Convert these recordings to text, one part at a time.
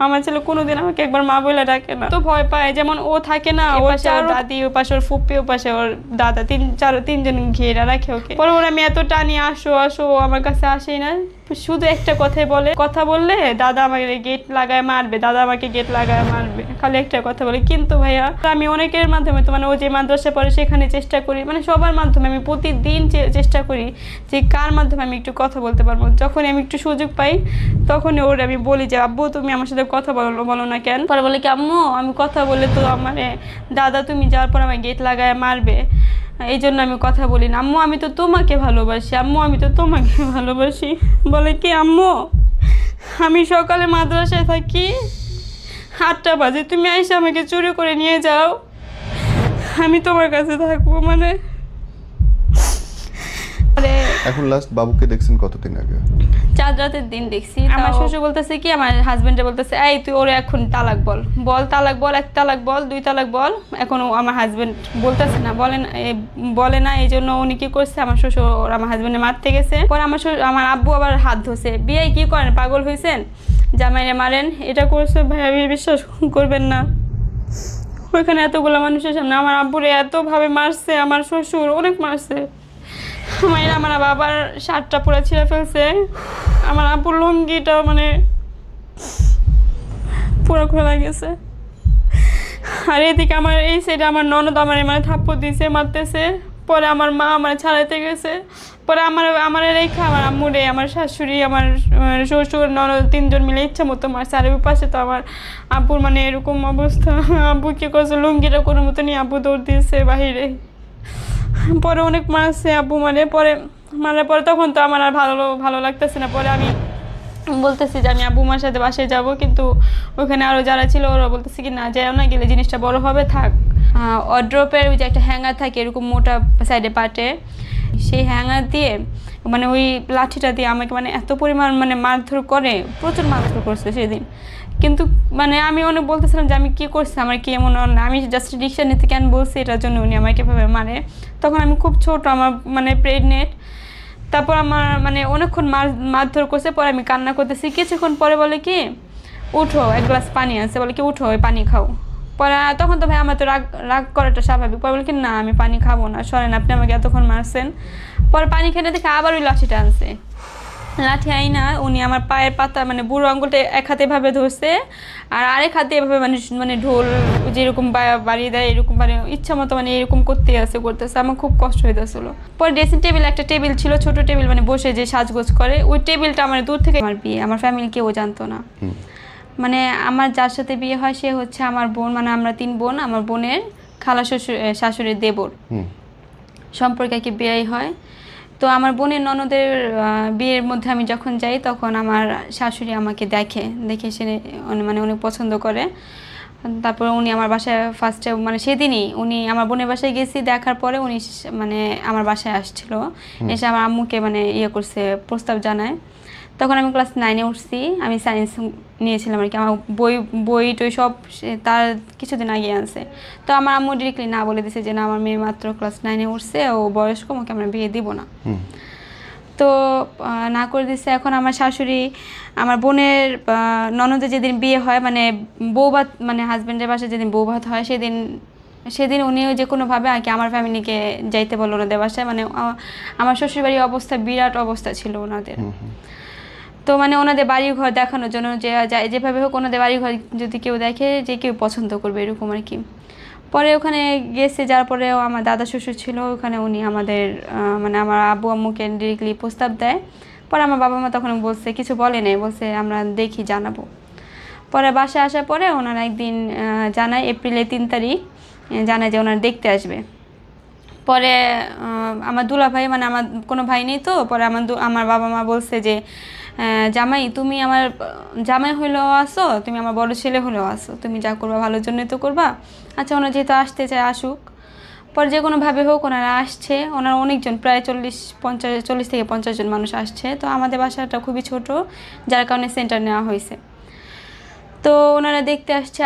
আমার ছেলে কোনোদিন আমাকে একবার মা বলে ডাকে না, তো ভয় পায়। যেমন ও থাকে না, ও পাশে ওর দাদি, ও পাশে ওর ফুপ্পি, ও পাশে ওর দাদা, তিনজন ঘিরে রাখে ওকে। পরে ওরা আমি এত টানি আসো আসো, ও আমার কাছে আসেই না। শুধু একটা কথাই বলে, কথা বললে দাদা আমাকে গেট লাগায় মারবে, দাদা আমাকে গেট লাগায় মারবে, খালি একটা কথা বলে। কিন্তু ভাইয়া আমি অনেকের মাধ্যমে, তো মানে ও যে মাদ্রাসা পড়ে সেখানে চেষ্টা করি, মানে সবার মাধ্যমে আমি প্রতিদিন চেষ্টা করি যে কার মাধ্যমে আমি একটু কথা বলতে পারবো। যখন আমি একটু সুযোগ পাই তখন ওর আমি বলি যে আব্বু তুমি আমার সাথে কথা বলো না কেন? পরে বলে কি আম্মু আমি কথা বলে তো আমার দাদা তুমি যাওয়ার পর আমার গেট লাগায় মারবে, এই জন্য আমি কথা বলি না। আম্মু আমি তো তোমাকে ভালোবাসি, আম্মু আমি তো তোমাকে ভালোবাসি। বলে কি আম্মু আমি সকালে মাদ্রাসায় থাকি, 8টা বাজে তুমি এসে আমাকে চুরি করে নিয়ে যাও, আমি তোমার কাছে থাকবো। মানে এখন লাস্ট বাবুকে দেখছেন কতদিন আগে? 4 রাতের দিন দেখছি। আমার শ্বশুর বলতেছে কি, আমার হাজবেন্ডে বলতেছে এই তুই ওরে এখন তালাক বল, তালাক বল, 1 তালাক বল, 2 তালাক বল। এখন আমার হাজবেন্ড বলতেছে না, বলে না। এই জন্য উনি কি করছে, আমার শ্বশুর আমার হাজবেন্ডে মারতে গেছে। পরে আমার আব্বু আবার হাত ধরছে, বিয়ে কি করেন পাগল হয়েছেন, জামাইরে মারেন, এটা করছে। ভাই আমি বিশ্বাস করবেন না, ওইখানে এতগুলো মানুষের সামনে আমার আব্বুরে এতভাবে মারছে, আমার শ্বশুর অনেক মারছে। আমার বাবার শার্টটা পুরো ছিঁড়ে ফেলছে, আমার আব্বুর লুঙ্গিটা মানে পুরো খোলা গেছে। আর এদিকে আমার এই সাইডে আমার ননদ আমার মানে থাপ্পড় দিয়েছে, মারতেছে। পরে আমার মা আমার ছাড়াইতে গেছে। পরে আমার রেখা আমার আম্মুরে, আমার শাশুড়ি, আমার শ্বশুর, ননদ 3জন মিলে ইচ্ছা মতো মারছে। আর ওই পাশে তো আমার আব্বুর মানে এরকম অবস্থা, আব্বু কি করছে লুঙ্গিটা কোনো মতো নিয়ে আব্বু দৌড় দিয়েছে বাহিরে। পরে অনেক মারছে আব্বু, মারার পরে তখন তো আমার আর ভালো লাগতেছে না। পরে আমি বলতেছি যে আমি আব্বু মার সাথে বাসায় যাব, কিন্তু ওখানে আরও যারা ছিল ওরা বলতেছে কি না যাও না, গেলে জিনিসটা বড় হবে, থাক। ওয়ারড্রপের ওই যে একটা হ্যাঙ্গার থাকে এরকম মোটা সাইডে পাটে, সেই হ্যাঙ্গার দিয়ে মানে ওই লাঠিটা দিয়ে আমাকে মানে এত পরিমাণ মানে মারধর করে, প্রচুর মারধর করছে সেদিন। কিন্তু মানে আমি অনেক বলতেছিলাম যে আমি কী করছি, আমার কি এমন, আমি জাস্ট রিক্সা নিতে কেন বলছি, এটার জন্য উনি আমাকে এভাবে মারে। তখন আমি খুব ছোট, আমার মানে প্রেগনেন্ট। তারপর আমার মানে অনেকক্ষণ মারধর করছে। পরে আমি কান্না করতেছি, কিছুক্ষণ পরে বলে কি উঠো, 1 গ্লাস পানি আছে, বলে কি উঠো ওই পানি খাও। পরে তখন তো ভাই আমার তো রাগ করাটা স্বাভাবিক। পরে বলে কি না আমি পানি খাবো না, সরেন আপনি আমাকে এতক্ষণ মারছেন। পরে পানি খেয়ে দেখে আবার ওই লাঠিটা আনছে, লাঠি আইনা উনি আমার পায়ের পাতা মানে বুড়ো আঙুলটা এক হাতে এভাবে ধরছে, আর আরেক হাতে এভাবে মানে ঢোল যেরকম বাড়িয়ে দেয় এরকম মানে ইচ্ছা মতো মানে এরকম করতেছে। আমার খুব কষ্ট হইতেছিল। পরে ড্রেসিং টেবিল, একটা টেবিল ছিল ছোট টেবিল, মানে বসে যে সাজগোজ করে, ওই টেবিলটা আমার দূর থেকে, আমার বিয়ে আমার ফ্যামিলি কেউ জানতো না। মানে আমার যার সাথে বিয়ে হয় সে হচ্ছে আমার বোন, মানে আমরা 3 বোন, আমার বোনের খালা শাশুড়ির দেবর সম্পর্কে কি বিয়ে হয়। তো আমার বোনের ননদের বিয়ের মধ্যে আমি যখন যাই তখন আমার শাশুড়ি আমাকে দেখে সে মানে অনেক পছন্দ করে। তারপরে উনি আমার বাসায় ফার্স্টে মানে সেদিনই উনি আমার বোনের বাসায় গেছি, দেখার পরে উনি মানে আমার বাসায় আসছিল, এসে আমার আম্মুকে মানে করছে, প্রস্তাব জানায়। তখন আমি ক্লাস 9-এ উঠছি, আমি সায়েন্স নিয়েছিলাম আর কি। আমার বই টই সব তার কিছুদিন আগে আনছে। তো আমার আম্মু ডিরেক্টলি না বলে দিছে যে না আমার মেয়ে মাত্র ক্লাস 9-এ উঠছে, ও বয়স্ক, ওকে আমরা বিয়ে দিব না। তো না করে দিচ্ছে। এখন আমার শাশুড়ি আমার বোনের ননদের যেদিন বিয়ে হয়, মানে বৌভাত, মানে হাজব্যান্ডের বাসায় যেদিন বৌভাত হয় সেদিন উনি যে কোনোভাবে আর কি আমার ফ্যামিলিকে যাইতে বললো ওনাদের বাসায়। মানে আমার শ্বশুরবাড়ির অবস্থা বিরাট অবস্থা ছিল ওনাদের। তো মানে ওনাদের বাড়িঘর দেখানোর জন্য যেভাবে হোক ওনাদের বাড়িঘর যদি কেউ দেখে যে কেউ পছন্দ করবে এরকম আর কি। পরে ওখানে গেছে, যার পরেও আমার দাদা শ্বশুর ছিল ওখানে, উনি আমাদের মানে আমার আব্বু আম্মুকে ডিরেক্টলি প্রস্তাব দেয়। পরে আমার বাবা মা তখন বলছে, কিছু বলে নেই, বলছে আমরা দেখি জানাবো। পরে বাসায় আসার পরে ওনারা একদিন জানায়, এপ্রিলের 3 তারিখ জানায় যে ওনারা দেখতে আসবে। পরে আমার দুলা ভাই, মানে আমার কোনো ভাই নেই, তো পরে আমার বাবা মা বলছে যে জামাই তুমি আমার জামাই হইলেও আসো, তুমি আমার বড় ছেলে হলেও আসো, তুমি যা করবা ভালোর জন্যই তো করবা। আচ্ছা ওনারা যেহেতু আসতে চায় আসুক। পরে যে কোনোভাবে হোক ওনারা আসছে, ওনারা অনেকজন, প্রায় 40 থেকে 50 জন মানুষ আসছে। তো আমাদের বাসাটা খুবই ছোট, যার কারণে সেন্টার নেওয়া হয়েছে। তো ওনারা দেখতে আসছে,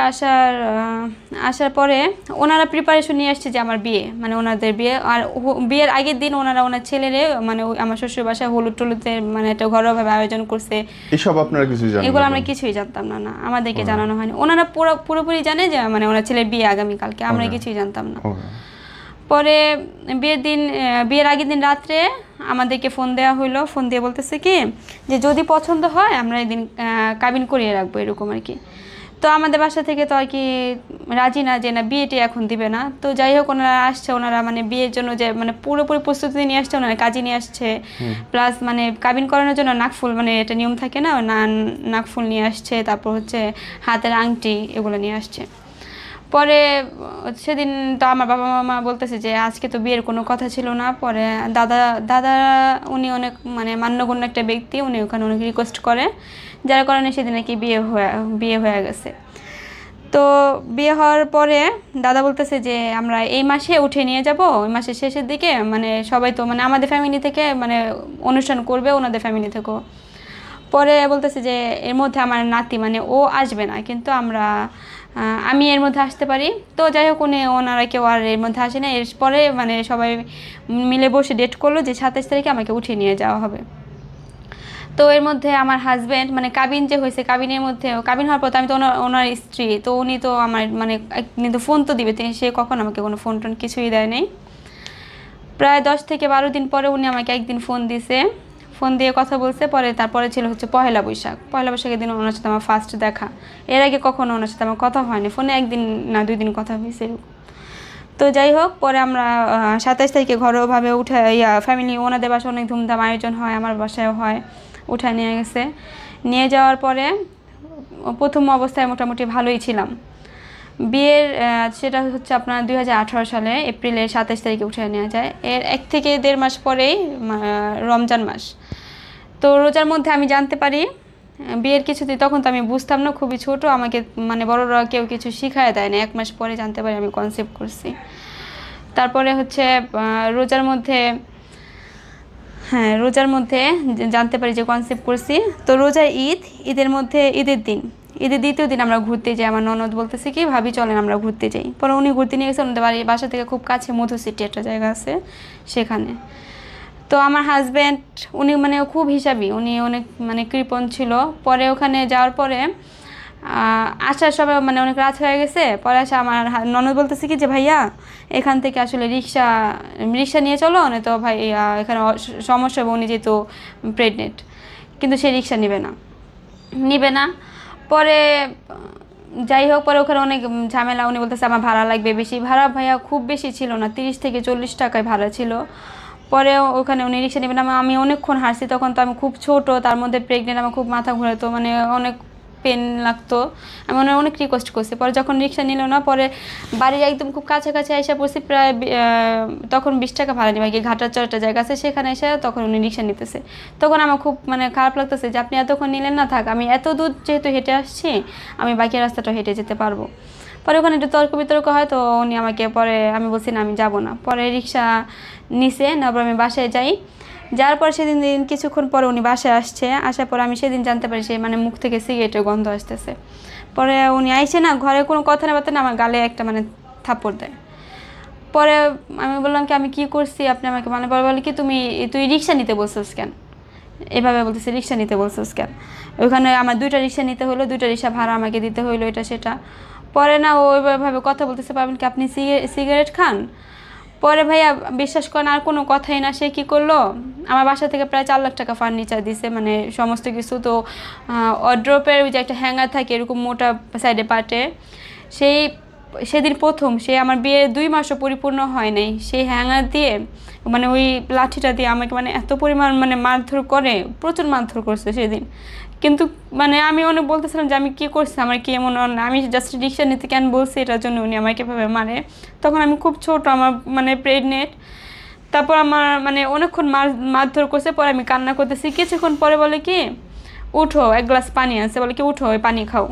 আসার পরে ওনারা প্রিপারেশন নিয়ে আসছে যে আমার বিয়ে, মানে ওনাদের বিয়ে। আর বিয়ের আগের দিন ওনারা ওনার ছেলেরে মানে আমার শ্বশুর বাসায় হলুদ টলুদের মানে একটা ঘরোয়াভাবে আয়োজন করছে। এসব আপনারা কিছুই জানেন এগুলো না? আমরা কিছুই জানতাম না, আমাদেরকে জানানো হয়নি। ওনারা পুরোপুরি জানে যে মানে ওনার ছেলের বিয়ে আগামীকালকে, আমরা কিছুই জানতাম না। পরে বিয়ের আগের দিন রাত্রে আমাদেরকে ফোন দেওয়া হইলো, ফোন দিয়ে বলতেছে কি যে যদি পছন্দ হয় আমরা এদিন কাবিন করিয়ে রাখবো, এরকম আর কি। তো আমাদের বাসা থেকে তো আর কি রাজি না, যে না বিয়েটি এখন দিবে না। তো যাই হোক ওনারা আসছে, ওনারা মানে বিয়ের জন্য যে মানে পুরোপুরি প্রস্তুতি নিয়ে আসছে, ওনারা কাজী নিয়ে আসছে, প্লাস মানে কাবিন করানোর জন্য নাকফুল, মানে এটা নিয়ম থাকে না, নাকফুল নিয়ে আসছে, তারপর হচ্ছে হাতের আংটি এগুলো নিয়ে আসছে। পরে সেদিন তো আমার বাবা মামা বলতেছে যে আজকে তো বিয়ের কোনো কথা ছিল না। পরে দাদা উনি অনেক মানে মান্যগণ্য একটা ব্যক্তি, উনি ওখানে অনেক রিকোয়েস্ট করে, যার কারণে সেদিন নাকি বিয়ে হয়ে গেছে। তো বিয়ে হওয়ার পরে দাদা বলতেছে যে আমরা এই মাসে উঠে নিয়ে যাব, ওই মাসের শেষের দিকে, মানে সবাই তো মানে আমাদের ফ্যামিলি থেকে মানে অনুষ্ঠান করবে, ওনাদের ফ্যামিলি থেকেও। পরে বলতেছে যে এর মধ্যে আমার নাতি মানে ও আসবে না, কিন্তু আমি এর মধ্যে আসতে পারি। তো যাই হোক ওনারা কেউ আর এর মধ্যে আসে না। এরপরে মানে সবাই মিলে বসে ডেট করলো যে 27 তারিখে আমাকে উঠিয়ে নিয়ে যাওয়া হবে। তো এর মধ্যে আমার হাজব্যান্ড মানে কাবিন যে হয়েছে, কাবিনের মধ্যে কাবিন হওয়ার পর তো আমি তো ওনার স্ত্রী, তো উনি তো আমার মানে কিন্তু ফোন তো দিবে, সে কখন আমাকে কোনো ফোন টোন কিছুই দেয় নাই। প্রায় 10 থেকে 12 দিন পরে উনি আমাকে একদিন ফোন দিছে, ফোন দিয়ে কথা বলছে। তারপরে ছিল হচ্ছে পয়লা বৈশাখের দিন ওনার সাথে আমার ফার্স্ট দেখা। এর আগে কখনো ওনার সাথে আমার কথা হয়নি, ফোনে একদিন না 2 দিন কথা হয়েছে এরকম। তো যাই হোক পরে আমরা 27 তারিখে ঘরোয়াভাবে ফ্যামিলি, ওনাদের বাসায় অনেক ধুমধাম আয়োজন হয়, আমার বাসায়ও হয়, উঠে নিয়ে গেছে। নিয়ে যাওয়ার পরে প্রথম অবস্থায় মোটামুটি ভালোই ছিলাম। বিয়ের সেটা হচ্ছে আপনার 2018 সালে এপ্রিলের 27 তারিখে উঠে নেওয়া যায়। এর 1 থেকে 1.5 মাস পরেই রমজান মাস। তো রোজার মধ্যে আমি জানতে পারি বিয়ের কিছুদিন, তখন তো আমি বুঝতাম না, খুবই ছোট, আমাকে মানে বড়রা কেউ কিছু শিখায় দেয় না। 1 মাস পরে জানতে পারি আমি কনসেপ্ট করছি। তারপরে হচ্ছে রোজার মধ্যে জানতে পারি যে কনসেপ্ট করছি। তো রোজা ঈদের দ্বিতীয় দিন আমরা ঘুরতে যাই। আমার ননদ বলতেছে কি ভাবি চলেন আমরা ঘুরতে যাই। পরে উনি ঘুরতে নিয়ে গেছে ওনাদের বাসা থেকে খুব কাছে, মধু সিটি একটা জায়গা আছে সেখানে। তো আমার হাজব্যান্ড উনি মানে খুব হিসাবি, উনি অনেক মানে কৃপণ ছিল। পরে ওখানে যাওয়ার পরে আসার সময় মানে অনেক রাত হয়ে গেছে। পরে আমার ননদ বলতেছে কি যে ভাইয়া এখান থেকে আসলে রিক্সা নিয়ে চলো, নয়তো ভাই এখানে সমস্যা হবে, উনি যেহেতু প্রেগনেন্ট। কিন্তু সে রিক্সা নিবে না। পরে যাই হোক পরে ওখানে অনেক ঝামেলা, উনি বলতেছে আমার ভাড়া লাগবে বেশি। ভাড়া ভাইয়া খুব বেশি ছিল না, 30 থেকে 40 টাকায় ভাড়া ছিল। পরে ওখানে উনি রিক্সা নেবেন, আমি অনেকক্ষণ হারছি, তখন তো আমি খুব ছোট, তার মধ্যে প্রেগনেন্ট, আমার খুব মাথা ঘোরাতো, মানে অনেক পেন লাগতো। আমি অনেক রিকোয়েস্ট করছি। পরে যখন রিক্সা নিল না, পরে বাড়ির একদম খুব কাছাকাছি এসে পড়ছি, প্রায় তখন 20 টাকা ভাড়া নিবে, ঘাটার চরটা জায়গা আছে সেখানে এসে তখন উনি রিক্সা নিতেছে। তখন আমার খুব মানে খারাপ লাগতেছে যে আপনি এতক্ষণ নিলেন না, থাক, আমি এত দূর যেহেতু হেঁটে আসছি, আমি বাকি রাস্তাটা হেঁটে যেতে পারবো। পরে ওখানে একটু তর্ক বিতর্ক হয়, তো উনি আমাকে পরে আমি বলছি না আমি যাব না। পরে রিক্সা নিচে তারপর আমি বাসায় যাই। যার পর সেদিন কিছুক্ষণ পরে উনি বাসায় আসার পর আমি সেদিন জানতে পারি সে মানে মুখ থেকে সিগারেটের গন্ধ আসতেছে। পরে উনি আইসে না, ঘরে কোনো কথা না বলতে না আমার গালে একটা মানে থাপ্পড় দেয়। পরে আমি বললাম কি আমি কি করছি, আপনি আমাকে মানে বলে কি তুই রিক্সা নিতে বলছিস কেন, এভাবে বলতেছে রিক্সা নিতে বলছিস কেন। ওইখানে আমার 2টা রিক্সা নিতে হলো, 2টা রিক্সা ভাড়া আমাকে দিতে হইলো, এটা সেটা। পরে না ওইভাবে কথা বলতেছে, পাবেন কি আপনি সিগারেট খান। পরে ভাইয়া বিশ্বাস করেন আর কোনো কথাই না, সে কী করলো আমার বাসা থেকে প্রায় 4 লাখ টাকা ফার্নিচার দিছে, মানে সমস্ত কিছু। তো ওয়ারড্রপের ওই যে একটা হ্যাঙ্গার থাকে এরকম মোটা সাইডে পাটে, সেদিন প্রথম সে আমার বিয়ের 2 মাসও পরিপূর্ণ হয় নাই, সেই হ্যাঙ্গার দিয়ে মানে ওই লাঠিটা দিয়ে আমাকে মানে এত পরিমাণ মানে মারধর করে, প্রচুর মারধর করছে সেদিন। কিন্তু মানে আমি অনেক বলতেছিলাম যে আমি কী করছি, আমার কি এমন, আমি জাস্ট রিক্সা নিতে কেন বলছি, এটার জন্য উনি আমাকে এভাবে মারে। তখন আমি খুব ছোট, আমার মানে প্রেগনেন্ট। তারপর আমার মানে অনেকক্ষণ মারধর করছে। পরে আমি কান্না করতেছি, কিছুক্ষণ পরে বলে কি উঠো, 1 গ্লাস পানি আছে, বলে কি উঠো ওই পানি খাও।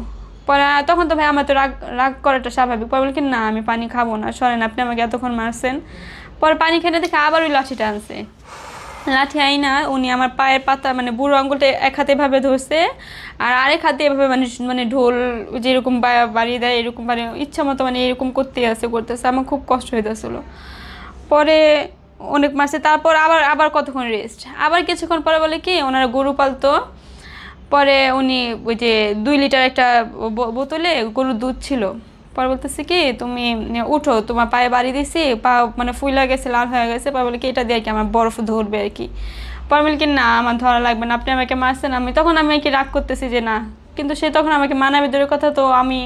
পরে তখন তো ভাই আমার তো রাগ করাটা স্বাভাবিক। পরে বলে কি না আমি পানি খাবো না, সরেন, আপনি আমাকে এতক্ষণ মারছেন। পরে পানি খেতে দেখে আবার ওই লাঠিটা আনছে। লাঠি আইনা উনি আমার পায়ের পাতা মানে বুড়ো আঙুলটা এক হাতে এভাবে ধরছে, আর আরেক হাতে এভাবে মানে মানে ঢোল যেরকম বাড়িয়ে দেয় এরকম মানে ইচ্ছা মতো মানে এরকম করতেছে। আমার খুব কষ্ট হইতেছিল। পরে অনেক মাসে তারপর আবার আবার কতক্ষণ রেস্ট, আবার কিছুক্ষণ পরে বলে কি ওনারা গরু পালতো। পরে উনি ওই যে 2 লিটার একটা বোতলে গরুর দুধ ছিল। পরে বলতেছে কি তুমি উঠো, তোমার পায়ে বাড়ি দিছি, পা মানে ফুইলা গেছে, লাল হয়ে গেছে। পরে বলে কি এটা দিয়ে কি আমার বরফ ধরবে আর কি। পরে বলে কি না আমার ধরা লাগবে না, আপনি আমাকে মারছেন। আমি আর কি রাগ করতেছি যে না, কিন্তু সে তখন আমাকে মানাবে দূরের কথা, তো আমি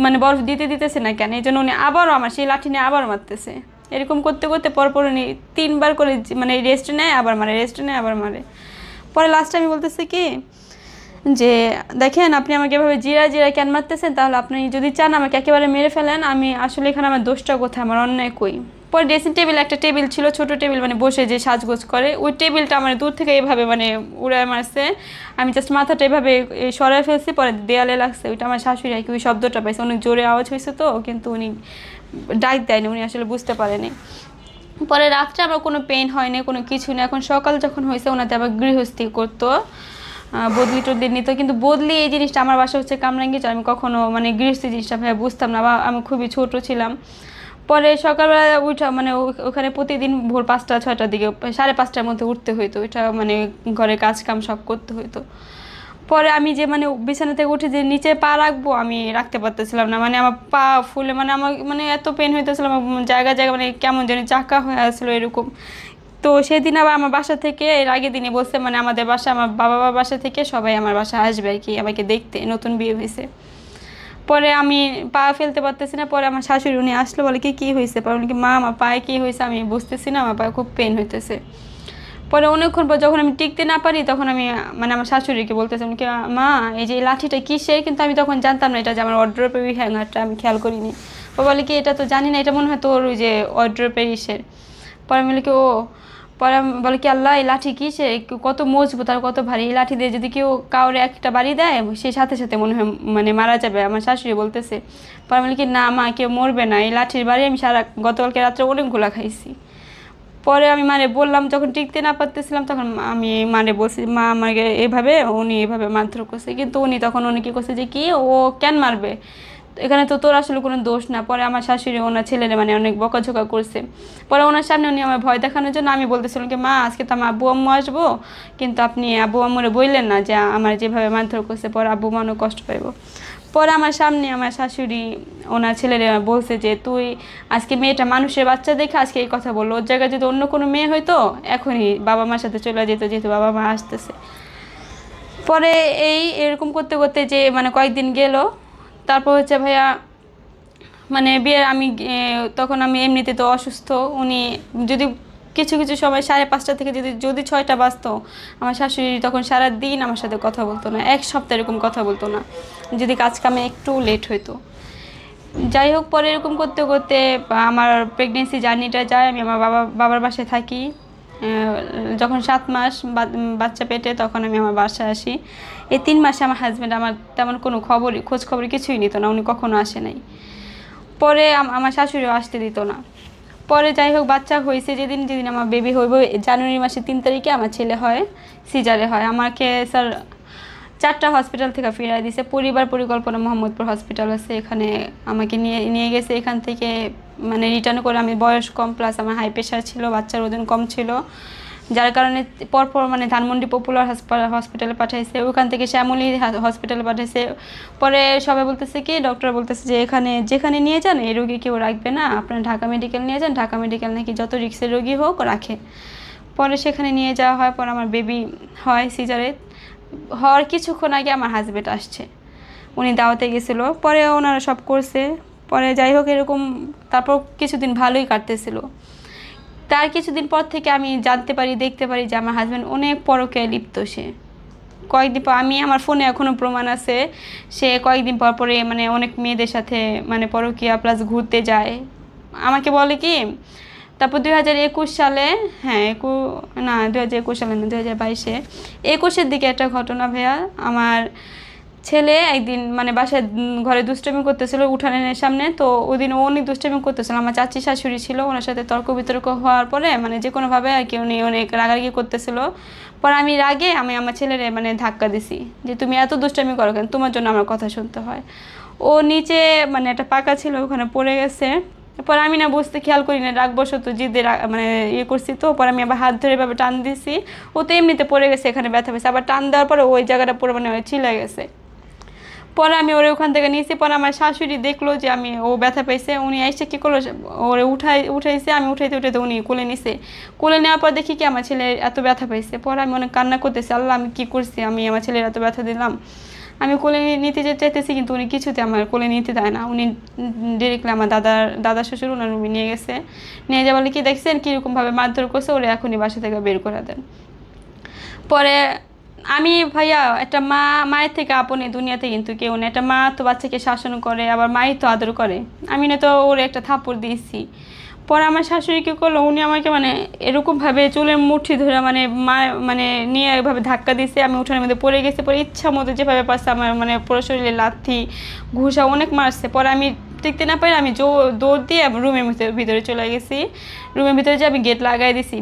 মানে বরফ দিতেছে না কেন, এই জন্য উনি আবারও আমার সেই লাঠি নিয়ে আবার মারতেছে। এরকম করতে করতে পরপর উনি 3বার করে মানে রেস্ট নেয় আবার মারে, রেস্ট নেয় আবার মারে। পরে লাস্টে আমি বলতেছি কি যে দেখেন আপনি আমাকে এভাবে জিরা জিরা কেন মারতেছেন, তাহলে আপনি যদি চান আমাকে একেবারে মেরে ফেলেন, আমি আসলে এখানে আমার দোষটা কোথায়, আমার অন্যায় কই। পরে ড্রেসিং টেবিল, একটা টেবিল ছিল ছোট টেবিল মানে বসে যে সাজগোজ করে, ওই টেবিলটা আমার দূর থেকে এভাবে মানে উড়ায় মারছে। আমি জাস্ট মাথাটা এভাবে সরাই ফেলছি, পরে দেয়ালে লাগছে। ওইটা আমার শাশুড়ি আর কি ওই শব্দটা পাইছে, অনেক জোরে আওয়াজ হয়েছে তো, কিন্তু উনি ডাক দেয়নি, উনি আসলে বুঝতে পারেনি। পরে রাত্রে আমার কোনো পেইন হয়নি, কোনো কিছু নেই। এখন সকাল যখন হয়েছে ওনাতে আবার গৃহস্থী করতো, বদলি টদলি নিত। কিন্তু বদলি এই জিনিসটা, আমার বাসা হচ্ছে কামরাঙ্গীরচর, আমি কখনো মানে গৃহস্থী জিনিসটা ভাই বুঝতাম না, বা আমি খুবই ছোট ছিলাম। পরে সকালবেলা উঠা মানে ওখানে প্রতিদিন ভোর 5টা 6টার দিকে 5:30টার মধ্যে উঠতে হইতো, ওইটা মানে ঘরে কাজ কাম সব করতে হইতো। পরে আমি যে মানে বিছানা থেকে উঠে যে নিচে পা রাখবো, আমি রাখতে পারতেছিলাম না, মানে আমার পা ফুলে মানে আমার মানে এত পেন হইতেছিল, আমার জায়গায় জায়গায় মানে কেমন যেন চাকা হয়ে আসলো এরকম। তো সেদিন আবার আমার বাসা থেকে এর আগের দিনই বলছে, মানে আমাদের বাসা আমার বাবা বাসা থেকে সবাই আমার বাসা আসবে আর কি আমাকে দেখতে, নতুন বিয়ে হয়েছে। পরে আমি পা ফেলতে পারতেছি না। পরে আমার শাশুড়ি উনি আসলো, বলে কি কী হয়েছে? পরে উনি কি মা আমার পায়ে কী হয়েছে আমি বুঝতেছি না, আমার পায়ে খুব পেন হইতেছে। পরে অনেকক্ষণ পর যখন আমি টিকতে না পারি, তখন আমি মানে আমার শাশুড়িকে বলতেছি উনি কি মা এই যে এই লাঠিটা কিসের, কিন্তু আমি তখন জানতাম না এটা যে আমার ওয়ার্ড্রোবের ওই হ্যাঙ্গারটা, আমি খেয়াল করিনি। ও বলে কি এটা তো জানি না, এটা মনে হয় তোর ওই যে ওয়ার্ড্রোবের ইসের। পরে আমি বলি কি ও, পরে আমি বলে কি আল্লাহ এই লাঠি কিসের, কত মজবুত আর কত ভারী, এই লাঠি দিয়ে যদি কেউ কাউরে একটা বাড়ি দেয় সেই সাথে সাথে মনে হয় মানে মারা যাবে, আমার শাশুড়ি বলতেছে। পরে আমি বলি কি না মা কেউ মরবে না, এই লাঠির বাড়ি আমি গতকালকে রাত্রে অনেকগুলা খাইছি। পরে আমি মানে বললাম, যখন টিকতে না পারতেছিলাম তখন আমি মানে বলছি মা আমাকে এভাবে উনি এভাবে মারধর করছে। কিন্তু উনি কী করছে যে কি ও কেন মারবে, এখানে তো তোর আসলে কোনো দোষ না। পরে আমার শাশুড়ি ওনার ছেলেরা মানে অনেক বকাঝকা করছে। পরে ওনার সামনে উনি আমার ভয় দেখানোর জন্য আমি বলতেছিলাম কি মা আজকে তো আমার আব্বু আম্মু আসবো, কিন্তু আপনি আব্বু আম্মুরে বললেন না যে আমার যেভাবে মারধর করছে, পরে আব্বু আম্মু কষ্ট পাইব। পরে আমার সামনে আমার শাশুড়ি ওনার ছেলেরা বলছে যে তুই আজকে মেয়েটা মানুষের বাচ্চা দেখে আজকে এই কথা বললো, ওর জায়গায় যদি অন্য কোনো মেয়ে হইতো এখনই বাবা মার সাথে চলে যেত, যেহেতু বাবা মা আসতেছে। পরে এরকম করতে করতে যে মানে কয়েকদিন গেল, তারপর হচ্ছে ভাইয়া মানে বিয়ের আমি তখন আমি এমনিতে তো অসুস্থ। উনি যদি কিছু কিছু সময় 5:30 থেকে যদি 6টা বাজতো, আমার শাশুড়ি তখন সারা দিন আমার সাথে কথা বলতো না, 1 সপ্তাহ এরকম কথা বলতো না, যদি কাজ কামে একটু লেট হইতো। যাই হোক পরে এরকম করতে করতে আমার প্রেগনেন্সি জার্নিটা যায়, আমি আমার বাবার বাসায় থাকি। যখন 7 মাস বাচ্চা পেটে, তখন আমি আমার বাসায় আসি। এই 3 মাসে আমার হাজব্যান্ড আমার তেমন কোনো খোঁজ খবর কিছুই নিত না, উনি কখনো আসে নাই। পরে আমার শাশুড়িও আসতে দিত না। পরে যাই হোক বাচ্চা হয়েছে যেদিন যেদিন আমার বেবি হইব, জানুয়ারি মাসের 3 তারিখে আমার ছেলে হয়, সিজারে হয়। আমাকে স্যার 4টা হসপিটাল থেকে ফিরাই দিছে। পরিবার পরিকল্পনা মোহাম্মদপুর হসপিটাল আছে, এখানে আমাকে নিয়ে গেছে। এখান থেকে মানে রিটার্ন করে, আমি বয়স কম প্লাস আমার হাই প্রেশার ছিল, বাচ্চার ওজন কম ছিল, যার কারণে পরপর মানে ধানমন্ডি পপুলার হসপিটালে পাঠাইছে, ওখান থেকে শ্যামলী হসপিটালে পাঠাইছে। পরে সবাই বলতেছে কি ডক্টর বলতেছে যে যেখানে নিয়ে যান এই রোগী কেউ রাখবে না, আপনারা ঢাকা মেডিকেল নিয়ে যান, ঢাকা মেডিকেল নাকি যত রিক্সের রোগী হোক রাখে। পরে সেখানে নিয়ে যাওয়া হয়। পরে আমার বেবি হয়, সিজারে হওয়ার কিছুক্ষণ আগে আমার হাজব্যান্ড আসছে, উনি দাওয়াতে গেছিলো। পরে ওনারা সব করছে। পরে যাই হোক এরকম তারপর কিছুদিন ভালোই কাটতেছিল। তার কিছুদিন পর থেকে আমি জানতে পারি, দেখতে পারি যে আমার হাজব্যান্ড অনেক পরকীয়ায় লিপ্ত। সে কয়েকদিন পর, আমি আমার ফোনে এখনও প্রমাণ আছে, সে কয়েকদিন পর পরে মানে অনেক মেয়েদের সাথে মানে পরকীয়া প্লাস ঘুরতে যায়। আমাকে বলে কি, তারপর 2021 সালে, হ্যাঁ 2021 সালে না 2022-এ 21-এর দিকে একটা ঘটনা ভাইয়া, আমার ছেলে একদিন মানে বাসায় ঘরে দুষ্টামি করতেছিল উঠানের সামনে, তো ওই দিন ও অনেক দুষ্টামি করতেছিল। আমার চাচি শাশুড়ি ছিল, ওনার সাথে তর্ক বিতর্ক হওয়ার পরে মানে যে কোনোভাবে আর কি উনি অনেক রাগারাগি করতেছিল। পরে আমি রাগে আমার ছেলেরে মানে ধাক্কা দিছি যে তুমি এত দুষ্টামি করো কেন, তোমার জন্য আমার কথা শুনতে হয়। ও নিচে মানে একটা পাকা ছিল ওখানে পড়ে গেছে। পরে আমি না বুঝতে খেয়াল করি না, রাগবশত জিদে মানে ইয়ে করছি, তো পরে আমি আবার হাত ধরে এভাবে টান দিছি। ও তো এমনিতে পড়ে গেছে, এখানে ব্যথা পেয়েছে, আবার টান দেওয়ার পরে ওই জায়গাটা পুরো মানে ছিলে গেছে। পরে আমি ওরে ওখান থেকে নিয়েছি। পরে আমার শাশুড়ি দেখলো যে ও ব্যথা পাইছে, উনি এসে কী করলো, ওরে উঠাইছে। আমি উঠাইতে উঠাইতে উনি কোলে নিছে। কোলে নেওয়ার পর দেখি কি আমার ছেলে এত ব্যথা পাইছে। পরে আমি অনেক কান্না করতেছি, আল্লাহ আমি কী করছি, আমি আমার ছেলের এত ব্যথা দিলাম। আমি কোলে নিতে চাইতেছি, কিন্তু উনি কিছুতে আমার কোলে নিতে দেয় না। উনি ডিরেক্টলি আমার দাদা শ্বশুর ওনার রুমে নিয়ে গেছে। নিয়ে যাওয়া বলে কি দেখছেন কীরকমভাবে মারধর করছে, ওরা এখনই বাসা থেকে বের করে দেন। পরে আমি ভাইয়া একটা মায়ের থেকে আপনি দুনিয়াতে কিন্তু কেউ নেই। একটা মা তো বাচ্চাকে শাসন করে, আবার মাই তো আদর করে। আমি না তো ওর একটা থাপ্পড় দিয়েছি। পরে আমার শাশুড়ি কী করলো, উনি আমাকে মানে এরকমভাবে চুলের মুঠি ধরে মানে নিয়ে এভাবে ধাক্কা দিয়েছে। আমি উঠানের মধ্যে পড়ে গেছি। পরে ইচ্ছা মতো যেভাবে পারছে আমার মানে পুরো শরীরে লাথি ঘুষা অনেক মারছে। পরে আমি টিকতে না পারি, আমি দৌড় দিয়ে রুমের ভিতরে চলে গেছি। রুমের ভিতরে যে আমি গেট লাগাই দিছি।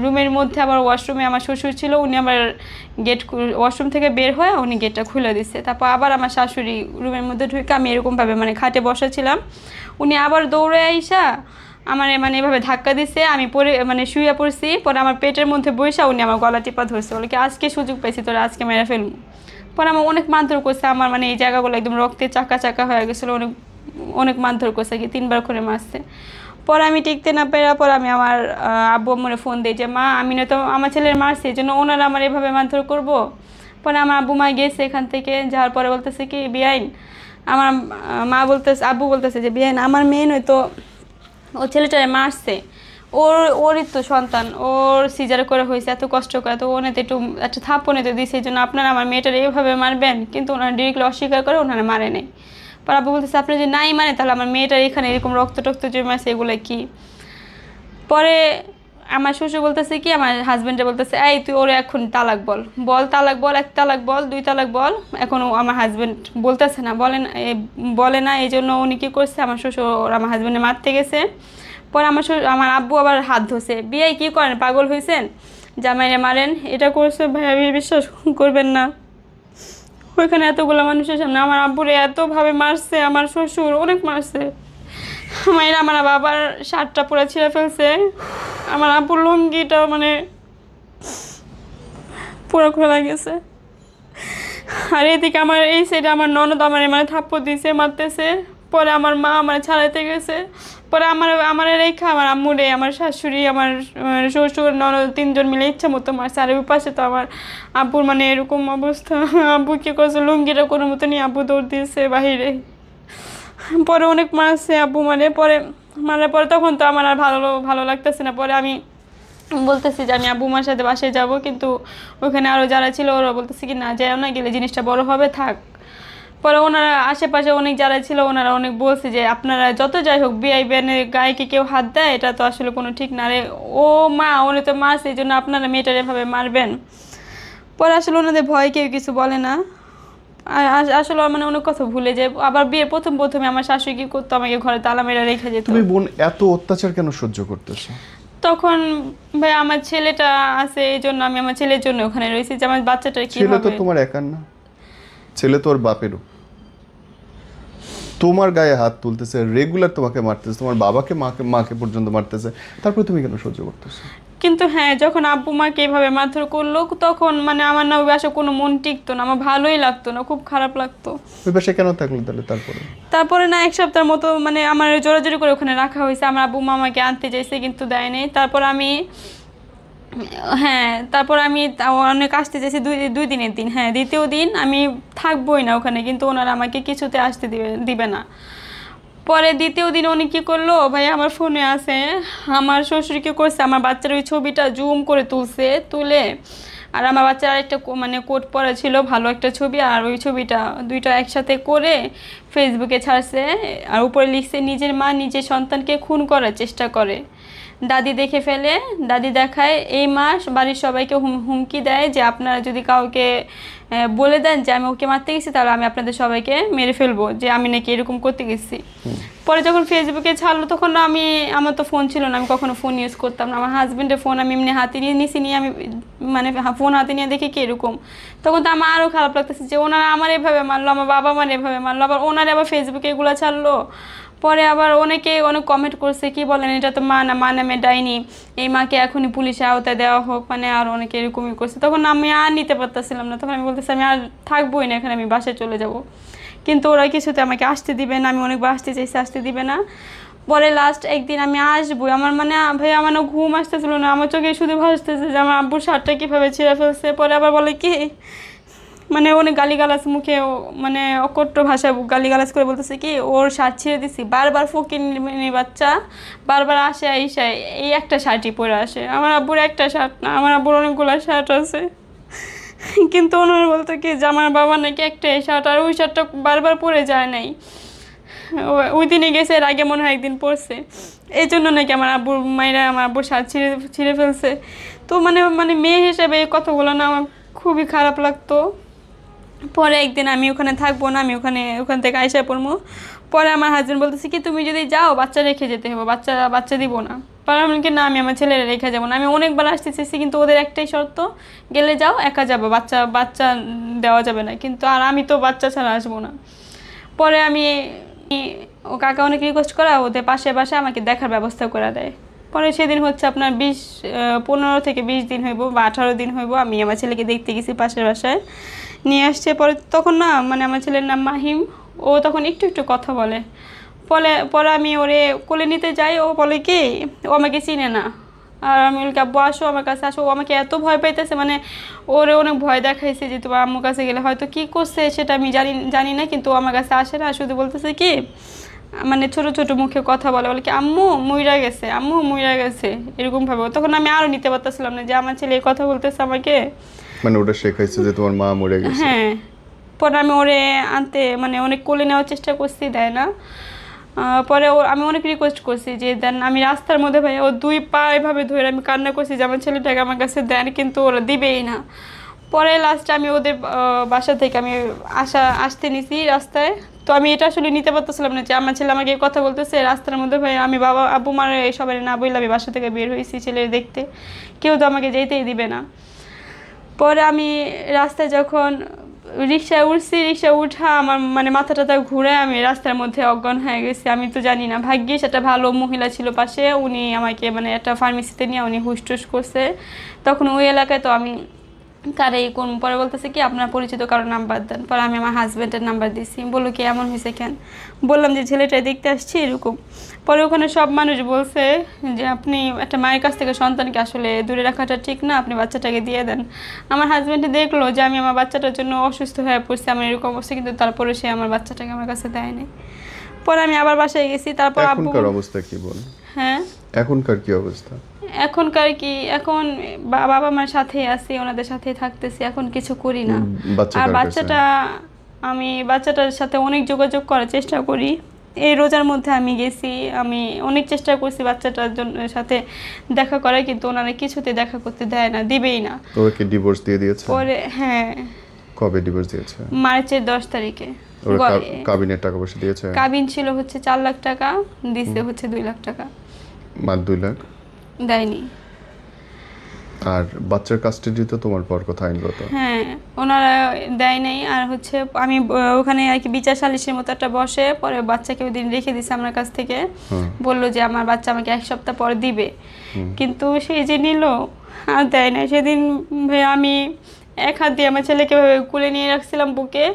রুমের মধ্যে আবার ওয়াশরুমে আমার শ্বশুর ছিল, উনি আবার ওয়াশরুম থেকে বের হয়ে উনি গেটটা খুলে দিচ্ছে। তারপর আবার আমার শাশুড়ি রুমের মধ্যে ঢুকে, আমি এরকমভাবে মানে খাটে বসেছিলাম, উনি আবার দৌড়ে আইসা আমার মানে এভাবে ধাক্কা দিচ্ছে। আমি পরে মানে শুয়ে পড়ছি। পরে আমার পেটের মধ্যে বসে উনি আমার গলা টিপা ধরছে, বলে কি আজকে সুযোগ পেয়েছি তোরা, আজকে মেরে ফেলবো। পরে আমার অনেক মারধর করছে। আমার মানে এই জায়গাগুলো একদম রক্তে চাকা চাকা হয়ে গেছিলো। অনেক অনেক মারধর করছে, কি 3বার করে মারছে। পরে আমি টিকতে না পেরা পরে আমি আমার আব্বু আম্মুরে ফোন দিই যে মা আমি না তো আমার ছেলের মারছি, এই জন্য ওনারা আমার এভাবে মারধর করবো। পরে আমার আব্বু মা গেছে এখান থেকে, যাওয়ার পরে বলতেছে কি বিয়াইন, আমার আব্বু বলতেছে যে বিয়াইন আমার মেয়ে নয়তো ও ছেলেটারে মারছে, ওরই তো সন্তান, ওর সিজার করে হয়েছে, এত কষ্ট করে, তো ওনাতে একটু একটা থাপ্পড় নিতে দিয়েছে, এই জন্য আপনারা আমার মেয়েটার এইভাবে মারবেন। কিন্তু ওনারা ডিরেক্টলি অস্বীকার করে, ওনারা মারে নেই। পর আব্বু বলতেছে আপনি যদি নাই মানে তাহলে আমার মেয়েটার এখানে এরকম রক্ত টক্ত জমে আছে, এগুলো কি। পরে আমার শ্বশুর বলতেছে কি, আমার হাজব্যান্ডে বলতেছে এই তুই ওরে এখন তালাক বল, তালাক বল, 1 তালাক বল, 2 তালাক বল। এখন আমার হাজব্যান্ড বলতেছে না, বলে না, এই জন্য উনি কী করছে, আমার শ্বশুর আমার হাজব্যান্ডে মারতে গেছে। পরে আমার আব্বু আবার হাত ধরছে, বিয়ে কী করেন, পাগল হয়েছেন, জামাইরে মারেন, এটা করছে। ভাই আমি বিশ্বাস করবেন না, ওইখানে এতগুলো মানুষের সামনে আমার আব্বুরে এতভাবে মারছে, আমার শ্বশুর অনেক মারছে। আমার বাবার শার্টটা পুরো ছিঁড়ে ফেলছে, আমার আব্বুর লুঙ্গিটা মানে পুরো খোলা গেছে। আর এদিকে আমার এই সাইডে আমার ননদ আমার মানে থাপ্পড় দিয়েছে, মারতেছে। পরে আমার মা আমার ছাড়াইতে গেছে। পরে আমার রেখা আমার আম্মুরে, আমার শাশুড়ি, আমার শ্বশুর, ননদ 3জন মিলে ইচ্ছা মতো মারছে। আর ওই পাশে তো আমার আব্বুর মানে এরকম অবস্থা, আব্বু কী করছে, লুঙ্গিটা কোনো মতো নিয়ে আব্বু দৌড় দিয়েছে বাহিরে। পরে অনেক মারছে আব্বু মারার পরে তখন তো আমার আর ভালো লাগতেছে না। পরে আমি বলতেছি যে আমি আব্বু মার সাথে বাসায় যাব, কিন্তু ওখানে আরও যারা ছিল ওরা বলতেছে কি না যাও না, গেলে জিনিসটা বড় হবে, থাক। পরে ওনারা আশেপাশে অনেক যারা ছিল ওনারা অনেক বলছে যে আপনারা যত যাই হোক বিআই ব্যানের গায়ে কি কেউ হাত দেয়, এটা তো আসলে কোনো ঠিক না রে, ও মা উনি তো মারছে, এই জন্য আপনারা মেয়েটার এভাবে মারবেন। পরে আসলে ওনাদের ভয় কেউ কিছু বলে না। আর আসলে মানে অনেক কথা ভুলে যায়। আবার বিয়ের প্রথমে আমার শাশুড়ি কি করতো, আমাকে ঘরে তালা মেরে রেখে যেত। তুমি বোন এত অত্যাচার কেন সহ্য করতেছো? তখন ভাই আমার ছেলেটা আছে, এই জন্য আমি আমার ছেলের জন্য ওখানে রয়েছি, যে আমার বাচ্চাটার কি হবে। ছেলে তো তোমার একার না, ছেলে তো ওর বাপেরও। তোমার গায়ে হাত তুলতেছে, রেগুলার তোমাকে মারতেছে, তোমার বাবাকে মাকে পর্যন্ত মারতেছে, তারপর তুমি কেন সহ্য করতেছো? কিন্তু হ্যাঁ, যখন আব্বু মাকে এভাবে মারধর করলো তখন মানে আমার না ওই বাসায় কোনো মন টিকতো না, আমার ভালোই লাগতো না, খুব খারাপ লাগতো। ওই বাসায় কেন থাকলো তাহলে? তারপরে না 1 সপ্তাহের মতো মানে আমার জোরাজোরি করে ওখানে রাখা হয়েছে। আমার আব্বু মা আমাকে আনতে চাইছে কিন্তু দেয়নি। তারপর আমি অনেক আসতে চাইছি 2 দিনের দিন, হ্যাঁ 2য় দিন আমি থাকবোই না ওখানে, কিন্তু ওনারা আমাকে কিছুতে আসতে দিবে না। পরে 2য় দিন উনি কী করলো ভাই, আমার ফোনে আছে, আমার শ্বশুর কী করছে, আমার বাচ্চার ওই ছবিটা জুম করে তুলে আর আমার বাচ্চার আরেকটা মানে কোট পরা ছিল ভালো একটা ছবি, আর ওই ছবিটা 2টা একসাথে করে ফেসবুকে ছাড়ছে। আর উপরে লিখছে নিজের মা নিজের সন্তানকে খুন করার চেষ্টা করে, দাদি দেখে ফেলে, দাদি দেখায় এই মাস বাড়ির সবাইকে হুমকি দেয় যে আপনারা যদি কাউকে বলে দেন যে আমি ওকে মারতে গেছি তাহলে আমি আপনাদের সবাইকে মেরে ফেলবো, যে আমি নাকি এরকম করতে গেছি। পরে যখন ফেসবুকে ছাড়লো তখন আমার তো ফোন ছিল না, আমি কখনো ফোন ইউজ করতাম না। আমার হাজব্যান্ডের ফোন আমি এমনি হাতে নিয়ে নিয়ে আমি মানে ফোন হাতে নিয়ে দেখি কি এরকম, তখন তো আমার আরও খারাপ লাগতেছে যে ওনারা আমার এভাবে মারলো, আমার বাবা আমার এভাবে মারলো, আবার ওনারা আবার ফেসবুকে এগুলো ছাড়লো। পরে আবার অনেক কমেন্ট করছে কি বলেন এটা তো মা নামে ডাইনি, এই মাকে এখনই পুলিশে আওতায় দেওয়া হোক, মানে আর অনেকে এরকমই করছে। তখন আমি আর নিতে পারতেছিলাম না, তখন আমি বলতেছি আমি আর থাকবোই না এখানে, আমি বাসায় চলে যাব। কিন্তু ওরা কিছুতে আমাকে আসতে দিবে না, আমি অনেকবার আসতে চাইছি, আসতে দিবে না। পরে লাস্ট একদিন আমি আসবো, আমার মানে ভাই আমার ঘুম আসতেছিল না, আমার চোখে শুধু ভাসতেছে যে আমার আব্বুর শার্টটা কীভাবে ছিঁড়ে ফেলছে। পরে আবার বলে কি মানে অনেক গালিগালাজ মুখে মানে অকট্য ভাষায় গালিগালাজ করে বলতেছে কি ওর শার্ট ছিঁড়ে দিছি, বারবার ফকিনি বাচ্চা বারবার আসে আইসায় এই একটা শার্টই পরে আসে। আমার আব্বুর একটা শার্ট না, আমার আব্বুর অনেকগুলো শার্ট আছে, কিন্তু ওনার বলতো কি যে আমার বাবা নাকি একটাই শার্ট, আর ওই শার্টটা বারবার পরে যায় নাই, ওই দিনে গেছে, এর আগে মনে হয় একদিন পরছে, এই জন্য নাকি আমার আব্বুর মায়েরা আমার আব্বুর শার্ট ছিঁড়ে ফেলছে। তো মানে মেয়ে হিসেবে এই কথাগুলো না আমার খুবই খারাপ লাগতো। পরে একদিন আমি ওখানে থাকবো না, আমি ওখান থেকে আইসা পড়বো। পরে আমার হাজব্যান্ড বলতেছে কি তুমি যদি যাও বাচ্চা রেখে যেতে হবে, বাচ্চা দিব না। পরে আমি কি না, আমি আমার ছেলেরা রেখে যাবো না। আমি অনেকবার আসতে চেয়েছি কিন্তু ওদের একটাই শর্ত, গেলে যাও একা যাবো, বাচ্চা দেওয়া যাবে না, কিন্তু আর আমি তো বাচ্চা ছাড়া আসবো না। পরে ও কাকা অনেক রিকোয়েস্ট করা, ওদের পাশে আমাকে দেখার ব্যবস্থা করে দেয়। পরে সেদিন হচ্ছে আপনার 15 থেকে 20 দিন হইব বা 18 দিন হইব আমি আমার ছেলেকে দেখতে গেছি পাশের বাসায়, নিয়ে আসছে। পরে তখন না মানে আমার ছেলের নাম মাহিম, ও তখন একটু কথা বলে। পরে আমি ওরে কোলে নিতে যাই, ও বলে কি ও আমাকে চিনে না, আর আমি বলি আব্বু আসো আমার কাছে আসো। ও আমাকে এত ভয় পাইতেছে, মানে ওরে অনেক ভয় দেখাইছে যে তোমার আম্মুর কাছে গেলে হয়তো কি করছে সেটা আমি জানি না, কিন্তু আমার কাছে আসে না, শুধু বলতেছে কি মানে ছোট মুখে কথা বলে কি আম্মু মইরা গেছে এরকম ভাবে। তখন আমি আরো নিতে পারতেছিলাম না যে আমার ছেলে এই কথা বলতেছে আমাকে, মানে ওটা শেখাইছে যে তোমার মা মরে গেছে। হ্যাঁ। পরে আমি ওরে আনতে মানে অনেক কোলে নেওয়ার চেষ্টা করছি, দেয় না। পরে আমি অনেক রিকোয়েস্ট করছি যে দেন, আমি রাস্তার মধ্যে ভাই ও 2 পা এভাবে ধরে আমি কান্না করছি যে আমার ছেলেটাকে আমার কাছে দেন, কিন্তু ওরা দিবেই না। পরে লাস্টে আমি ওদের বাসা থেকে আমি আসতে নিছি রাস্তায়। তো আমি এটা আসলে নিতে পারতেছিলাম না যে আমার ছেলে আমাকে কথা বলতেছে রাস্তার মধ্যে, ভাই আমি বাবা আব্বু মার সবাই না বললে আমি বাসা থেকে বের হয়েছি ছেলে দেখতে, কেউ তো আমাকে যেতেই দিবে না। পরে আমি রাস্তায় যখন রিক্সায় উঠা আমার মানে মাথাটা ঘুরে আমি রাস্তার মধ্যে অজ্ঞান হয়ে গেছি। আমি তো জানি না, ভাগ্যিস একটা ভালো মহিলা ছিল পাশে, উনি আমাকে মানে একটা ফার্মেসিতে নিয়ে উনি হুসটুস করছে। তখন ওই এলাকায় তো আমি পরে বলতেছে কি আপনার পরিচিত কারো নাম্বার দেন। পরে আমি আমার হাজব্যান্ডের নাম্বার দিয়েছি, বললো কি এমন হয়েছে কেন, বললাম যে ছেলেটা দেখতে আসছি এরকম। পরে ওখানে সব মানুষ বলছে যে আপনি একটা মায়ের কাছ থেকে সন্তানকে আসলে দূরে রাখাটা ঠিক না, আপনি বাচ্চাটাকে দিয়ে দেন। আমার হাজব্যান্ডে দেখলো যে আমি আমার বাচ্চাটার জন্য অসুস্থ হয়ে পড়ছি, আমার এরকম অবস্থা, কিন্তু তারপরে সে আমার বাচ্চাটাকে আমার কাছে দেয়নি। পরে আমি আবার বাসায় গেছি। তারপর এখনকার অবস্থা কি বল? হ্যাঁ এখনকার কি অবস্থা? এখন বাবা মার সাথে আছি, ওনাদের সাথে থাকতেছি, এখন কিছু করি না। আর আমি বাচ্চাটার সাথে অনেক যোগাযোগ করার চেষ্টা করি। এই রোজার মধ্যে আমি গেছি, আমি অনেক চেষ্টা করছি বাচ্চাটার সাথে দেখা করার, কিন্তু ওনারা কিছুতে দেখা করতে দেয় না, দিবেই না। ওকে ডিভোর্স দিয়ে দিয়েছে? পরে হ্যাঁ। কবে ডিভোর্স দিয়েছে? মার্চের 10 তারিখে। কাবিনের টাকা পয়সা দিয়েছে? কাবিন ছিল হচ্ছে 4 লাখ টাকা, দিছে হচ্ছে 2 লাখ টাকা। মাত্র 2 লাখ দেয়নি। আর বাচ্চার কাস্টাডি তো তোমার পর কথা আইনগত? হ্যাঁ, ওনারা দেয় নাই। আর হচ্ছে আমি ওখানে আর কি বিচার সালিশের মতো একটা বসে, পরে বাচ্চাকে ওই দিন রেখে দিছে আমার কাছ থেকে, বললো যে আমার বাচ্চা আমাকে 1 সপ্তাহ পর দিবে, কিন্তু সে যে নিল আর দেয় নাই। সেদিন আমি এক হাত দিয়ে আমার ছেলেকে কুলে নিয়ে রাখছিলাম বুকে,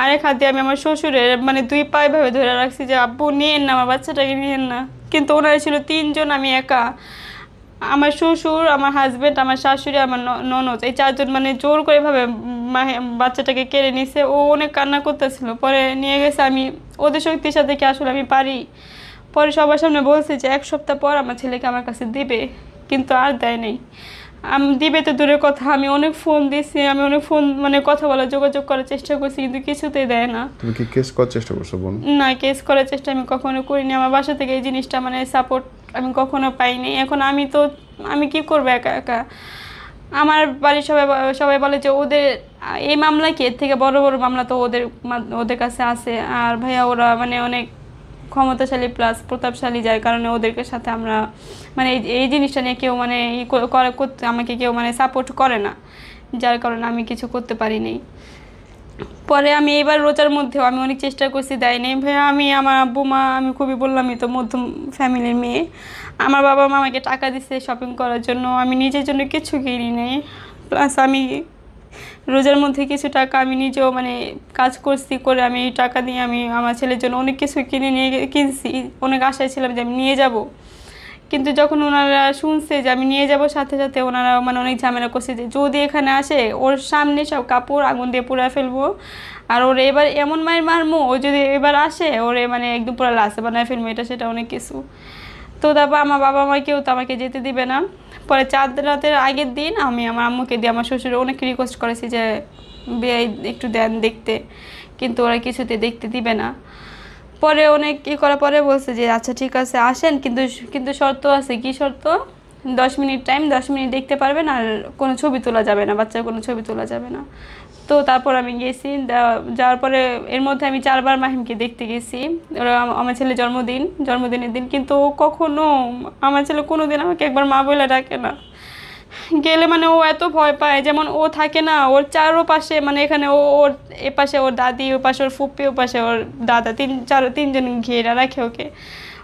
আর এক হাত দিয়ে আমি আমার শ্বশুরের মানে 2 পায়ে ভাবে ধরে রাখছি যে আব্বু নিয়েন না, আমার বাচ্চাটাকে নিয়েন না। কিন্তু ওনারা ছিল 3 জন, আমি একা। আমার শ্বশুর, আমার হাজব্যান্ড, আমার শাশুড়ি, আমার ননদ, এই 4 জন মানে জোর করে ভাবে বাচ্চাটাকে কেড়ে নিছে। ও অনেক কান্না করতেছিল, পরে নিয়ে গেছে। আমি ওদের শক্তির সাথে কি আসলে আমি পারি? পরে সবার সামনে বলছে যে 1 সপ্তাহ পর আমার ছেলেকে আমার কাছে দিবে, কিন্তু আর দেয় নাই। আমি দিবে তো দূরের কথা, আমি অনেক ফোন দিছি, আমি অনেক ফোন মানে কথা বলার যোগাযোগ করার চেষ্টা করছি, কিন্তু কিছুতেই দেয় না। তুমি কি কেস করার চেষ্টা করছো বোন? না, কেস করার চেষ্টা আমি কখনো করিনি। আমার বাসা থেকে এই জিনিসটা মানে সাপোর্ট আমি কখনো পাইনি। এখন আমি কি করবো একা একা? আমার বাড়ির সবাই বলে যে ওদের এই মামলা কি, এর থেকে বড় বড় মামলা তো ওদের কাছে আছে। আর ভাইয়া ওরা মানে অনেক ক্ষমতাশালী প্লাস প্রতাপশালী, যার কারণে ওদেরকে সাথে আমরা মানে এই জিনিসটা নিয়ে কেউ মানে করতে আমাকে কেউ মানে সাপোর্ট করে না, যার কারণে আমি কিছু করতে পারিনি। পরে আমি এবার রোজার মধ্যেও আমি অনেক চেষ্টা করছি, দেয় নেই ভাইয়া। আমার আব্বু মা, আমি খুবই বললামই তো মধ্যম ফ্যামিলির মেয়ে, আমার বাবা মা আমাকে টাকা দিচ্ছে শপিং করার জন্য, আমি নিজের জন্য কিছু কিনি নাই। প্লাস আমি রোজার মধ্যে কিছু টাকা আমি নিজেও মানে কাজ করছি, করে আমি এই টাকা দিয়ে আমি আমার ছেলের জন্য অনেক কিছু কিনছি। অনেক আশায় ছিলাম যে আমি নিয়ে যাব, কিন্তু যখন ওনারা শুনছে যে আমি নিয়ে যাব, সাথে সাথে ওনারা মানে অনেক ঝামেলা করছে যে যদি এখানে আসে ওর সামনে সব কাপড় আগুন দিয়ে পুড়ে ফেলবো, আর ওর এবার এমন মায়ের মারমো, ও যদি এবার আসে ওরে মানে একদম পুরো লাশে বানায় ফেলবো, এটা সেটা অনেক কিছু। তো তারপর আমার বাবা মা কেউ তো আমাকে যেতে দিবে না। পরে চাঁদ রাতের আগের দিন আমি আমার আম্মুকে দিয়ে আমার শ্বশুর অনেক রিকোয়েস্ট করেছি যে বিয়ে একটু দেন দেখতে, কিন্তু ওরা কিছুতে দেখতে দিবে না। পরে অনেক করার পরে বলছে যে আচ্ছা ঠিক আছে আসেন, কিন্তু কিন্তু শর্ত আছে। কি শর্ত? 10 মিনিট টাইম, 10 মিনিট দেখতে পারবেন, আর কোনো ছবি তোলা যাবে না, বাচ্চার কোনো ছবি তোলা যাবে না। তো তারপর আমি গেছি, যাওয়ার পরে এর মধ্যে আমি 4বার মাহিমকে দেখতে গেছি। ওরা আমার ছেলে জন্মদিনের দিন, কিন্তু ও কখনো আমার ছেলে কোনো দিন আমাকে একবার মা বলে ডাকে না। গেলে মানে ও এত ভয় পায়, যেমন ও থাকে না ওর চারোপাশে, মানে এখানে ওর এপাশে ওর দাদি, ও পাশে ওর ফুপ্পি, ও পাশে ওর দাদা, তিনজন ঘিরে রাখে ওকে।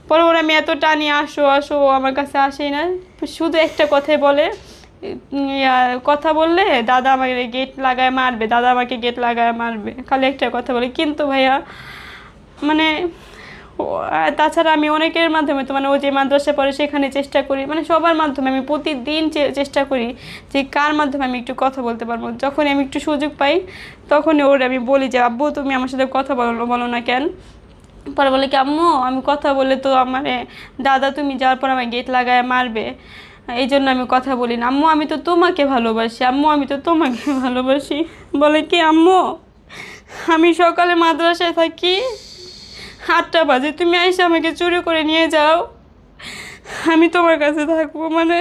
পরে ওরা আমি এত টানি আসো আসো, ও আমার কাছে আসেই না। শুধু একটা কথাই বলে, কথা বললে দাদা আমাকে গেট লাগায় মারবে, দাদা আমাকে গেট লাগায় মারবে, খালি একটা কথা বলে। কিন্তু ভাইয়া মানে আর তাছাড়া আমি অনেকের মাধ্যমে তো মানে ও যে মাদ্রাসা পড়ে সেখানে চেষ্টা করি, মানে সবার মাধ্যমে আমি প্রতিদিন চেষ্টা করি যে কার মাধ্যমে আমি একটু কথা বলতে পারবো। যখন আমি একটু সুযোগ পাই তখনই ওর আমি বলি যে আব্বু তুমি আমার সাথে কথা বলো না কেন? পরে বলে কি আম্মু আমি কথা বলে তো আমার দাদা তুমি যাওয়ার পর আমার গেট লাগায় মারবে, এই জন্য আমি কথা বলি না। আম্মু আমি তো তোমাকে ভালোবাসি, আম্মু আমি তো তোমাকে ভালোবাসি। বলে কি আম্মু আমি সকালে মাদ্রাসায় থাকি, 8টা বাজে তুমি এসে আমাকে চুরি করে নিয়ে যাও, আমি তোমার কাছে থাকবো। মানে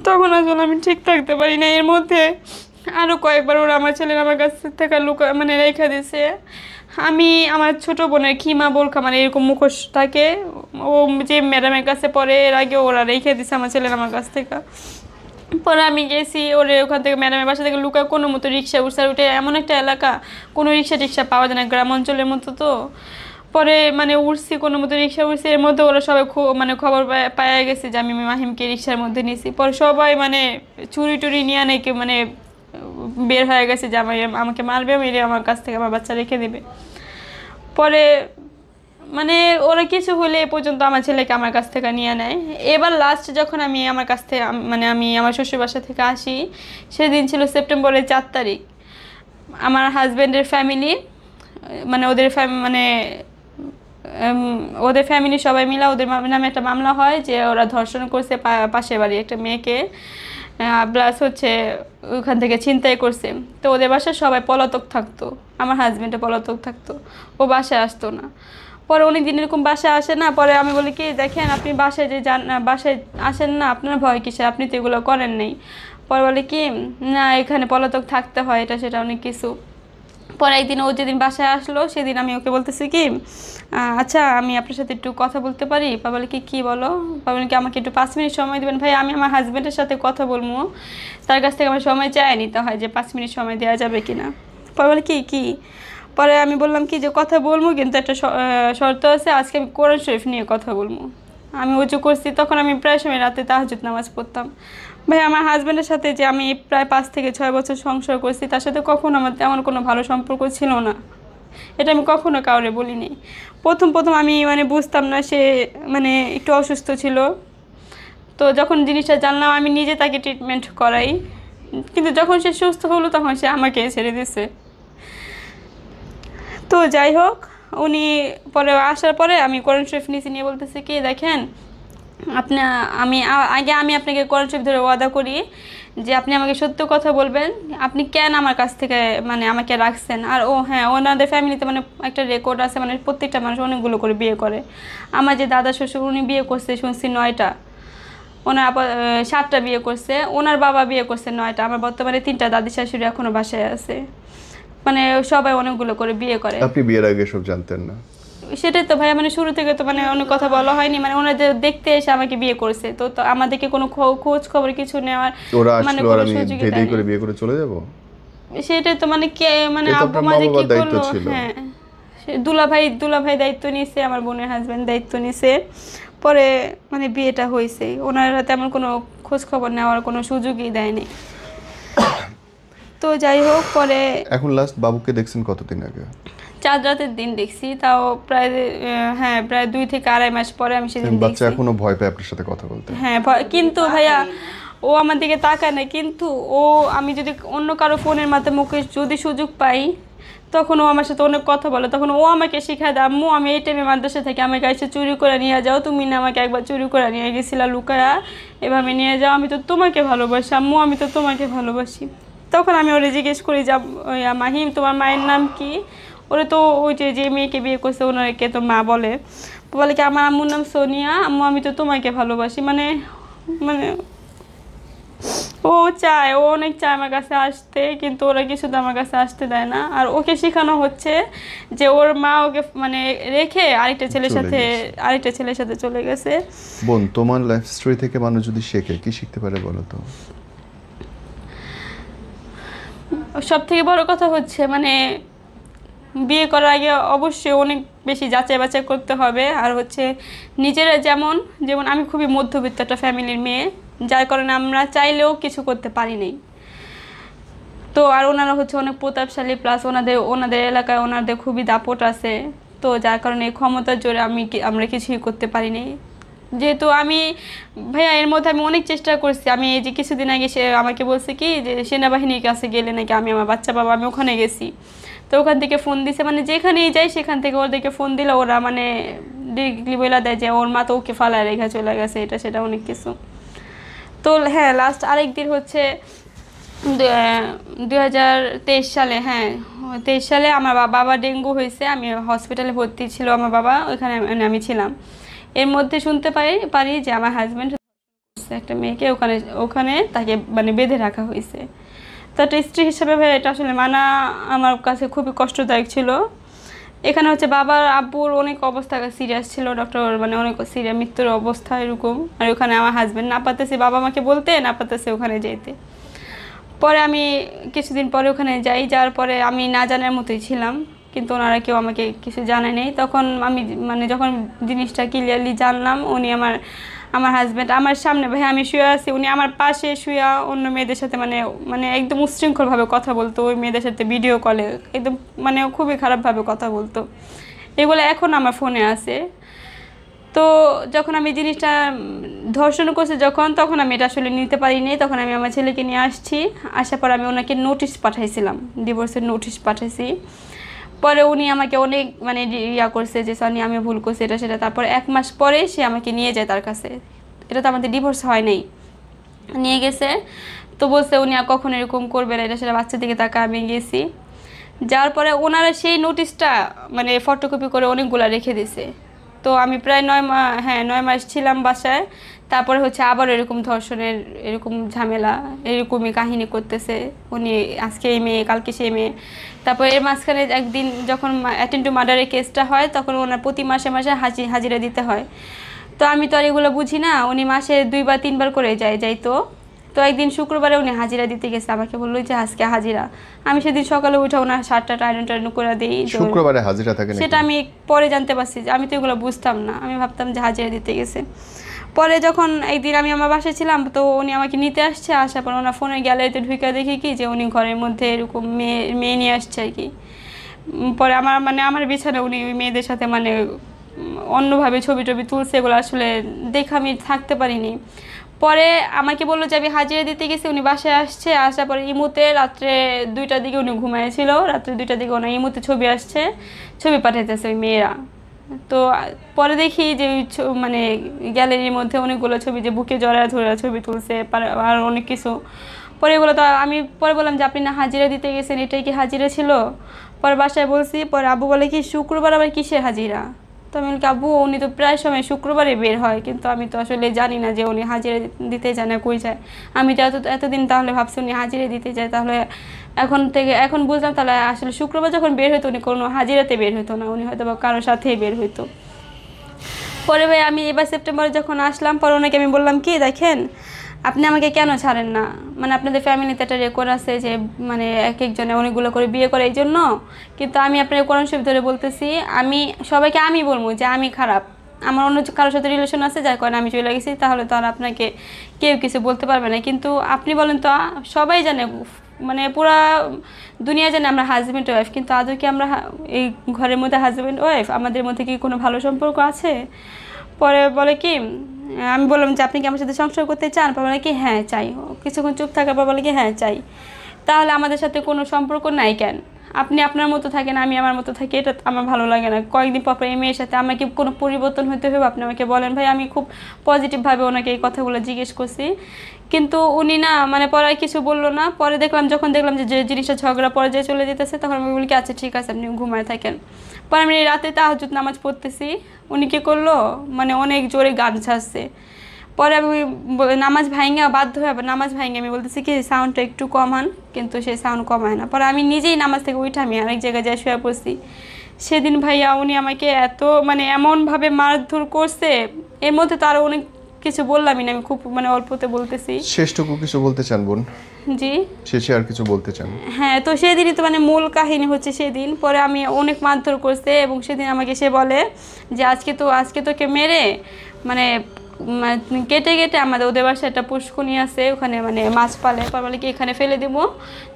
তখন আসলে আমি ঠিক থাকতে পারি না। এর মধ্যে আরও কয়েকবার ওরা আমার ছেলের আমার কাছ থেকে মানে রেখে দিছে। আমি আমার ছোট বোনের খিমা বোরখা মানে এরকম মুখোশ থাকে, ও যে ম্যাডামের কাছে পরে, এর আগে ওরা রেখে দিছে আমার ছেলের আমার কাছ থেকে। পরে আমি গেছি ওরে ওখান থেকে ম্যাডামের বাসা থেকে লুকা কোনো মতো রিক্সা উঠে, এমন একটা এলাকা কোনো রিক্সা পাওয়া যায় না, গ্রাম অঞ্চলের মতো তো। পরে মানে উঠছি কোনো মতো রিক্সা উঠছি, এর মধ্যে ওরা সবাই মানে খবর পাওয়া গেছে যে আমি মাহিমকে রিক্সার মধ্যে নিয়েছি। পরে সবাই মানে চুরি টুরি নিয়ে নাকি মানে বের হয়ে গেছে যে আমাকে মারবে, মেরে আমার কাছ থেকে আমার বাচ্চা রেখে দেবে। পরে মানে ওরা কিছু হলে এ পর্যন্ত আমার ছেলেকে আমার কাছ থেকে নিয়ে নেয়। এবার লাস্ট যখন আমি আমার কাছ থেকে মানে আমি আমার শ্বশুর বাসা থেকে আসি, সেদিন ছিল সেপ্টেম্বরের 4 তারিখ। আমার হাজব্যান্ডের ফ্যামিলি মানে ওদের ফ্যামিলি সবাই মিলে ওদের নামে একটা মামলা হয় যে ওরা ধর্ষণ করছে পাশের বাড়ি একটা মেয়েকে, প্লাস হচ্ছে ওখান থেকে ছিনতাই করছে। তো ওদের বাসায় সবাই পলাতক থাকতো, আমার হাজব্যান্ডে পলাতক থাকতো, ও বাসায় আসতো না। পরে অনেক দিন এরকম বাসায় আসে না। পরে আমি বলি কি দেখেন আপনি বাসায় যে বাসায় আসেন না, আপনার ভয় কিসে, আপনি তো এগুলো করেন নেই। পরে বলে কি না এখানে পলাতক থাকতে হয়, এটা সেটা অনেক কিছু। পরে একদিন ও যেদিন বাসায় আসলো সেদিন আমি ওকে বলতেছি কি আচ্ছা আমি আপনার সাথে একটু কথা বলতে পারি? বাবা বলে কি বলো? বাবা বলে কি আমাকে একটু 5 মিনিট সময় দেবেন? ভাই আমি আমার হাজব্যান্ডের সাথে কথা বলবো, তার কাছ থেকে আমার সময় চাই নিতে হয় যে 5 মিনিট সময় দেওয়া যাবে কিনা। পরে বলে কি পরে আমি বললাম কি যে কথা বলবো, কিন্তু একটা শর্ত আছে, আজকে আমি কোরআন শরীফ নিয়ে কথা বলবো। আমি উঁচু করছি, তখন আমি প্রায় সময় রাতে তাহাজ্জুদ নামাজ পড়তাম। ভাই আমার হাজব্যান্ডের সাথে যে আমি প্রায় 5 থেকে 6 বছর সংসার করছি, তার সাথে কখনো আমার তেমন কোনো ভালো সম্পর্ক ছিল না, এটা আমি কখনো কাউরে বলিনি। প্রথম আমি মানে বুঝতাম না সে মানে একটু অসুস্থ ছিল, তো যখন জিনিসটা জানলাম আমি নিজে তাকে ট্রিটমেন্ট করাই, কিন্তু যখন সে সুস্থ হলো তখন সে আমাকে ছেড়ে দিয়েছে। তো যাই হোক, উনি পরে আসার পরে আমি কোরআন শরীফ নিচে নিয়ে বলতেছি কি দেখেন আপনি আগে আমি আপনাকে কোরআন শরীফ ধরে ওয়াদা করি যে আপনি আমাকে সত্য কথা বলবেন, আপনি কেন আমার কাছ থেকে মানে আমাকে রাখছেন। আর ও হ্যাঁ, ওনাদের ফ্যামিলিতে মানে একটা রেকর্ড আছে, মানে প্রত্যেকটা মানুষ অনেকগুলো করে বিয়ে করে। আমার যে দাদা শ্বশুর উনি বিয়ে করছে শুনছি 9টা, ওনার 7টা বিয়ে করছে, ওনার বাবা বিয়ে করছে 9টা। আমার বর্তমানে 3টা দাদি শাশুড়ি এখনো বাসায় আছে, মানে সবাই অনেকগুলো করে বিয়ে করে। আপনি বিয়ের আগে সব জানতেন না? সেটাই তো ভাইয়া, মানে শুরু থেকে তো মানে অনেক কথা বলা হয়নি, মানে ওনাদের দেখতে এসে আমাকে বিয়ে করছে, তো তো আমাদেরকে কোনো খোঁজ খবর কিছু নেওয়ার ওরা মানে আসলো আর কোনো আমি সুযোগই ধেই দেয়নি। করে বিয়ে করে চলে যাব? সেটাই তো মানে কে মানে এটা তো আব্বু আপনার মা যে কি মা-বাবার দায়িত্ব করলো। ছিল। হ্যাঁ, দুলাভাই দায়িত্ব নিয়েছে, আমার বোনের হাজবেন্ড দায়িত্ব নিয়েছে, পরে মানে বিয়েটা হয়েছে। ওনারা তেমন কোনো খোঁজ খবর নেওয়ার কোনো সুযোগই দেয়নি। তো যাই হোক, পরে এখন লাস্ট বাবুকে দেখছেন কতদিন আগে? চাঁদ রাতের দিন দেখছি, তাও প্রায় হ্যাঁ প্রায় 2 থেকে আড়াই মাস পরে আমি সেদিন বাচ্চা দেখছি। এখনো ভয় পায় আপনার সাথে কথা বলতে? হ্যাঁ কিন্তু ভাইয়া ও আমার দিকে তাকায় না, কিন্তু ও আমি যদি অন্য কারো ফোনের মাধ্যমে ওকে যদি সুযোগ পাই তখন ও আমার সাথে অনেক কথা বলে। তখন ও আমাকে শেখায় দেয়, আম্মু আমি এই টাইমে মাদ্রাসা থেকে আমাকে এসে চুরি করে নিয়ে যাও, তুমি না আমাকে একবার চুরি করে নিয়ে গেছিলা লুকায়া, এভাবে নিয়ে যাও, আমি তো তোমাকে ভালোবাসি আম্মু, আমি তো তোমাকে ভালোবাসি। তখন আমি ওরে জিজ্ঞেস করি যে মাহিম তোমার মায়ের নাম কি? ওরে তো ওই যে মেয়েকে বিয়ে করছে ওনাকে তো মা বলে। বলে কি আমার আম্মুর নাম সোনিয়া, আম্মু আমি তো তোমাকে ভালোবাসি। মানে মানে ও চায়, ও অনেক চায় আমার কাছে আসতে, কিন্তু ওরা কিছুতে আমার কাছে আসতে দেয় না। আর ওকে শেখানো হচ্ছে যে ওর মা ওকে মানে রেখে আরেকটা ছেলের সাথে চলে গেছে। বোন, তোমার লাইফ স্টোরি থেকে মানুষ যদি শেখে কি শিখতে পারে বলো তো? সব থেকে বড় কথা হচ্ছে মানে বিয়ে করার আগে অবশ্যই অনেক বেশি যাচাই বাছাই করতে হবে। আর হচ্ছে নিজেরা যেমন আমি খুবই মধ্যবিত্ত একটা ফ্যামিলির মেয়ে, যার কারণে আমরা চাইলেও কিছু করতে পারি নাই। তো আর ওনারা হচ্ছে অনেক প্রতাপশালী, প্লাস ওনাদের এলাকায় ওনাদের খুবই দাপট আছে, তো যার কারণে এই ক্ষমতার জোরে আমরা কিছুই করতে পারি নাই। যেহেতু আমি ভাইয়া এর মধ্যে আমি অনেক চেষ্টা করছি। আমি এই যে কিছুদিন আগে সে আমাকে বলছে কি যে সেনাবাহিনীর কাছে গেলে নাকি আমি আমার বাচ্চা পাবো, আমি ওখানে গেছি। তো ওখান থেকে ফোন দিছে, মানে যেখানেই যাই সেখান থেকে ওদেরকে ফোন দিলে ওরা মানে ডিরেক্টলি বলে দেয় যে ওর মা তো ওকে ফালায় রেখা চলে গেছে, এটা সেটা অনেক কিছু। তো হ্যাঁ, লাস্ট আরেকদিন হচ্ছে 2023 সালে, হ্যাঁ 23 সালে আমার বাবা ডেঙ্গু হয়েছে, আমি হসপিটালে ভর্তি ছিল আমার বাবা, ওইখানে আমি ছিলাম। এর মধ্যে শুনতে পারি যে আমার হাজব্যান্ড একটা মেয়েকে ওখানে তাকে মানে বেঁধে রাখা হয়েছে। তো একটা স্ত্রী হিসাবে ভাই এটা আসলে মানা আমার কাছে খুবই কষ্টদায়ক ছিল। এখানে হচ্ছে বাবার আব্বুর অনেক অবস্থা সিরিয়াস ছিল, ডক্টর মানে অনেক সিরিয়াস মৃত্যুর অবস্থা এরকম। আর ওখানে আমার হাজব্যান্ড না পারতেছে বাবা মাকে বলতে, না পারতেছে ওখানে যেতে। পরে আমি কিছুদিন পরে ওখানে যাওয়ার পরে আমি না জানার মতোই ছিলাম, কিন্তু ওনারা কেউ আমাকে কিছু জানায় নেই। তখন আমি মানে যখন জিনিসটা ক্লিয়ারলি জানলাম, উনি আমার হাজব্যান্ড আমার সামনে, ভাই আমি শুয়ে আছি, উনি আমার পাশে শুয়ে অন্য মেয়েদের সাথে মানে একদম উচ্ছৃঙ্খলভাবে কথা বলতো, ওই মেয়েদের সাথে ভিডিও কলে একদম মানে খুবই খারাপভাবে কথা বলতো। এগুলো এখন আমার ফোনে আছে। তো যখন আমি জিনিসটা ধর্ষণ করছি তখন আমি এটা আসলে নিতে পারিনি। তখন আমি আমার ছেলেকে নিয়ে আসার পর আমি ওনাকে নোটিশ পাঠাইছিলাম, ডিভোর্সের নোটিশ পাঠাইছি। পরে উনি আমাকে অনেক মানে করছে যে সনি আমি ভুল করছি এটা সেটা। তারপর 1 মাস পরে সে আমাকে নিয়ে যায় তার কাছে। এটা তো আমাদের ডিভোর্স হয় নাই, নিয়ে গেছে। তো বলছে উনি আর কখনো এরকম করবে না, এটা সেটা বাচ্চা দিকে তাকে আমি গেছি। যার পরে ওনারা সেই নোটিশটা মানে ফটোকপি করে অনেকগুলা রেখে দিছে। তো আমি প্রায় 9 মাস ছিলাম বাসায়। তারপরে হচ্ছে আবার এরকম ধর্ষণের এরকম ঝামেলা, এরকমই কাহিনী করতেছে উনি, আজকে এই মেয়ে কালকে সেই মেয়ে। তারপর এর মাঝখানে একদিন যখন অ্যাটেন্ড টু মার্ডারের কেসটা হয়, তখন ওনার প্রতি মাসে মাসে হাজিরা দিতে হয়। তো আমি তো আর এগুলো বুঝি না, উনি মাসে 2 বা 3 বার করে যাইতো। তো একদিন শুক্রবারে উনি হাজিরা দিতে গেছে, আমাকে বললো যে আজকে হাজিরা। আমি সেদিন সকালে উঠে ওনার শার্টটা টাইন করে দিই। শুক্রবারে হাজিরা থাকে নাকি? সেটা আমি পরে জানতে পারছি, আমি তো এগুলো বুঝতাম না, আমি ভাবতাম যে হাজিরা দিতে গেছে। পরে যখন একদিন আমি আমার বাসায় ছিলাম, তো উনি আমাকে নিতে আসার পর ওনার ফোনের গ্যালারিতে ঢুকে দেখি কি যে উনি ঘরের মধ্যে এরকম মেয়ে নিয়ে আসছে আর কি। পরে আমার বিছানা উনি মেয়েদের সাথে মানে অন্যভাবে ছবি টবি তুলছে, এগুলো আসলে দেখে আমি থাকতে পারিনি। পরে আমাকে বললো যে আমি হাজিরা দিতে গেছি, উনি বাসায় আসার পরে ইমুতে রাত্রে 2টার দিকে উনি ঘুমাইছিল, রাত্রে 2টার দিকে ওনার ইমুতে ছবি পাঠাইতেছে ওই মেয়েরা। তো পরে দেখি যে মানে গ্যালারির মধ্যে অনেকগুলো ছবি, যে বুকে জড়ায় ধরে ছবি তুলছে, আর অনেক কিছু। পরে এগুলো তো আমি পরে বললাম যে আপনি না হাজিরা দিতে গেছেন, এটাই কি হাজিরা ছিল? পরে বাসায় বলছি, পরে আব্বু বলে কি শুক্রবার আবার কিসের হাজিরা? তো আমি বলি আব্বু উনি তো প্রায় সময় শুক্রবারে বের হয়, কিন্তু আমি তো আসলে জানি না যে উনি হাজিরা দিতে যায় না কই যায়। আমি তো এতদিন তাহলে ভাবছি উনি হাজিরা দিতে যায়, তাহলে এখন বুঝলাম তাহলে আসলে শুক্রবার যখন বের হতো উনি কোনো হাজিরাতে বের হতো না, উনি হয়তো বা কারোর সাথেই বের হইতো। পরে ভাই আমি এবার সেপ্টেম্বরে যখন আসলাম, পরে ওনাকে আমি বললাম কি দেখেন আপনি আমাকে কেন ছাড়েন না, মানে আপনাদের ফ্যামিলিতে একটা রেকর্ড আছে যে মানে এক একজনে অনেকগুলো করে বিয়ে করে এই জন্য, কিন্তু আমি আপনার কোরআন শরীফ ধরে বলতেছি, আমি সবাইকে আমি বলবো যে আমি খারাপ, আমার অন্য কারোর সাথে রিলেশন আছে যার কারণে আমি চলে গেছি, তাহলে তো আর আপনাকে কেউ কিছু বলতে পারবে না। কিন্তু আপনি বলেন তো, সবাই জানে, মানে পুরা দুনিয়া জানে আমরা হাজব্যান্ড ওয়াইফ, কিন্তু আদৌ কি আমরা এই ঘরের মধ্যে হাজব্যান্ড ওয়াইফ? আমাদের মধ্যে কি কোনো ভালো সম্পর্ক আছে? পরে বলে কি, আমি বললাম যে আপনি কি আমার সাথে সংসার করতে চান? পরে বলে কি হ্যাঁ চাই। কিছুক্ষণ চুপ থাকার পর বলে কি হ্যাঁ চাই। তাহলে আমাদের সাথে কোনো সম্পর্ক নাই কেন? আপনি আপনার মতো থাকেন, আমি আমার মতো থাকি, এটা আমার ভালো লাগে না। কয়েকদিন পর এই মেয়ের সাথে আমার কি কোনো পরিবর্তন হতে হবে? আপনি আমাকে বলেন ভাই। আমি খুব পজিটিভভাবে ওনাকে এই কথাগুলো জিজ্ঞেস করছি, কিন্তু উনি না মানে পরে আর কিছু বললো না। পরে যখন দেখলাম যে জিনিসটা ঝগড়া পর্যায়ে চলে যেতেছে, তখন আমি বলি কি আচ্ছা ঠিক আছে আপনি ঘুমায় থাকেন। পরে আমি রাতে তাহাজ্জুদ নামাজ পড়তেছি, উনি কী করলো মানে অনেক জোরে গান ছাড়ছে। পরে আমি নামাজ ভাঙা বাধ্য হয়ে আবার নামাজ ভাঙে আমি বলতেছি কি সাউন্ডটা একটু কমান, কিন্তু সে সাউন্ড কমায় না। পরে আমি নিজেই নামাজ থেকে উঠে আমি আরেক জায়গায় যাই শুয়ে পড়ছি। সেদিন ভাইয়া উনি আমাকে এত মানে এমনভাবে মারধর করছে, এর মধ্যে তো আরও অনেক কিছু বললামই না, আমি খুব মানে অল্পতে বলতেছি। শেষটুকু কিছু বলতে চান বোন? জি শেষে আর কিছু বলতে চান? হ্যাঁ, তো সেদিনই তো মানে মূল কাহিনী হচ্ছে সেদিন। পরে আমি অনেক মারধর করছে, এবং সেদিন আমাকে সে বলে যে আজকে তোকে মেরে মানে কেটে কেটে আমাদের ওদের বাসায় একটা পুষ্কুনি আছে, ওখানে মানে মাছ পালে, পর বলে কি এখানে ফেলে দিব,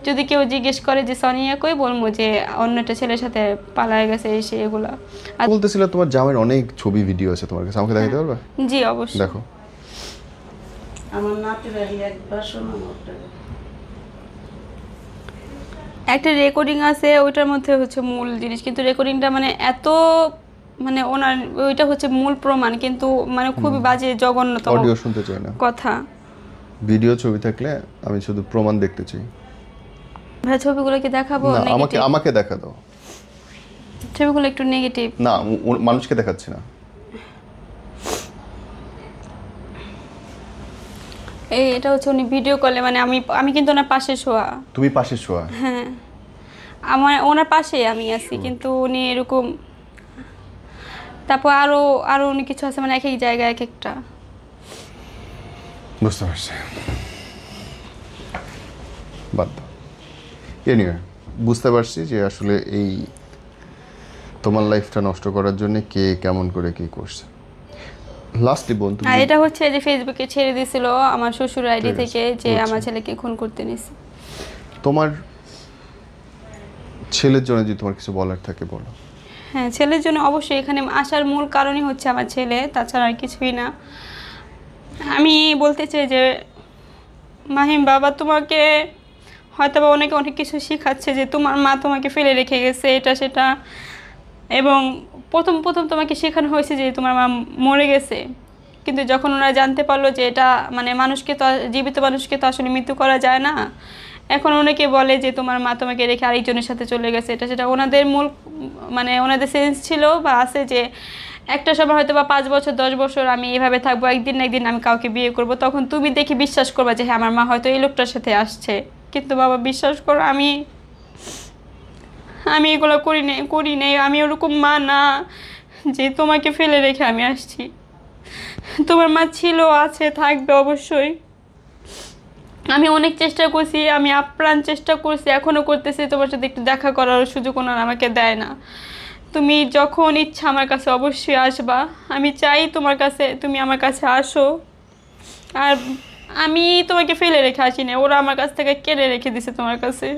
যদি কেউ জিজ্ঞেস করে যে সোনিয়া কই, বলবো যে অন্য একটা ছেলের সাথে পালায় গেছে এসে এগুলা। বলতেছিল তোমার জামাইয়ের অনেক ছবি ভিডিও আছে তোমার কাছে, আমাকে দেখাতে পারবে? জি অবশ্যই। দেখো। আমার নাতিরা একবার শোনো একটা রেকর্ডিং আছে, ওইটার মধ্যে হচ্ছে মূল জিনিস, কিন্তু রেকর্ডিংটা মানে এত মানে ওনার ওইটা হচ্ছে মূল প্রমাণ, কিন্তু মানে খুবই বাজে জঘন্যতম অডিও শুনতে চাই না, কথা। ভিডিও ছবি থাকলে আমি শুধু প্রমাণ দেখতে চাই। ভাই ছবিগুলো কি দেখাবো? না, আমাকে দেখা দাও। ছবিগুলো একটু নেগেটিভ। না, মানুষকে দেখাচ্ছি না। এটা হচ্ছে উনি ভিডিও কলে, মানে আমি কিন্তু ওনার পাশে শোয়া। তুমি পাশে শোয়া? হ্যাঁ, ওনার পাশে আমি আছি, কিন্তু উনি এরকম। তারপর আরো অনেক কিছু আছে, মানে এক এক জায়গায় এক একটা। বুঝতে পারছি, বাদ দাও। এনিওয়ে, বুঝতে পারছি যে আসলে এই তোমার লাইফটা নষ্ট করার জন্য কে কেমন করে কি করছে। লাস্টলি বোন, তুমি আর এটা হচ্ছে যে ফেসবুকে ছেড়ে দিয়েছিল আমার শ্বশুর আইডি থেকে, যে আমার ছেলেকে খুন করতে নিছে। তোমার ছেলের জন্য যদি তোমার কিছু বলার থাকে বলো। হ্যাঁ, ছেলের জন্য অবশ্যই এখানে আসার মূল কারণই হচ্ছে আমার ছেলে, তাছাড়া আর কিছুই না। আমি বলতে চাই যে মাহিম বাবা তোমাকে হয়তো বা অনেক কিছু শেখাচ্ছে, যে তোমার মা তোমাকে ফেলে রেখে গেছে এটা সেটা, এবং প্রথম তোমাকে শেখানো হয়েছে যে তোমার মা মরে গেছে, কিন্তু যখন ওনারা জানতে পারলো যে এটা মানে জীবিত মানুষকে তো আসলে মৃত্যু করা যায় না, এখন অনেকে বলে যে তোমার মা তোমাকে রেখে আরেকজনের সাথে চলে গেছে এটা সেটা। ওনাদের মূল মানে ওনাদের সেন্স ছিল বা আছে যে একটা সময় হয়তো বা 5 বছর 10 বছর আমি এভাবে থাকবো, একদিন না একদিন আমি কাউকে বিয়ে করব, তখন তুমি দেখে বিশ্বাস করবা যে হ্যাঁ আমার মা হয়তো এই লোকটার সাথে আসছে। কিন্তু বাবা বিশ্বাস করো, আমি এগুলো করি নেই। আমি ওরকম মা না যে তোমাকে ফেলে রেখে আমি আসছি। তোমার মা ছিল, আছে, থাকবে অবশ্যই। আমি অনেক চেষ্টা করছি, আমি আপ্রাণ চেষ্টা করছি, এখনও করতেছি, তোমার সাথে একটু দেখা করার সুযোগ ওনারা আমাকে দেয় না। তুমি যখন ইচ্ছা আমার কাছে অবশ্যই আসবা, আমি চাই তুমি আমার কাছে আসো। আর আমি তোমাকে ফেলে রেখে আসি না, ওরা আমার কাছ থেকে কেড়ে রেখে দিছে তোমার কাছে।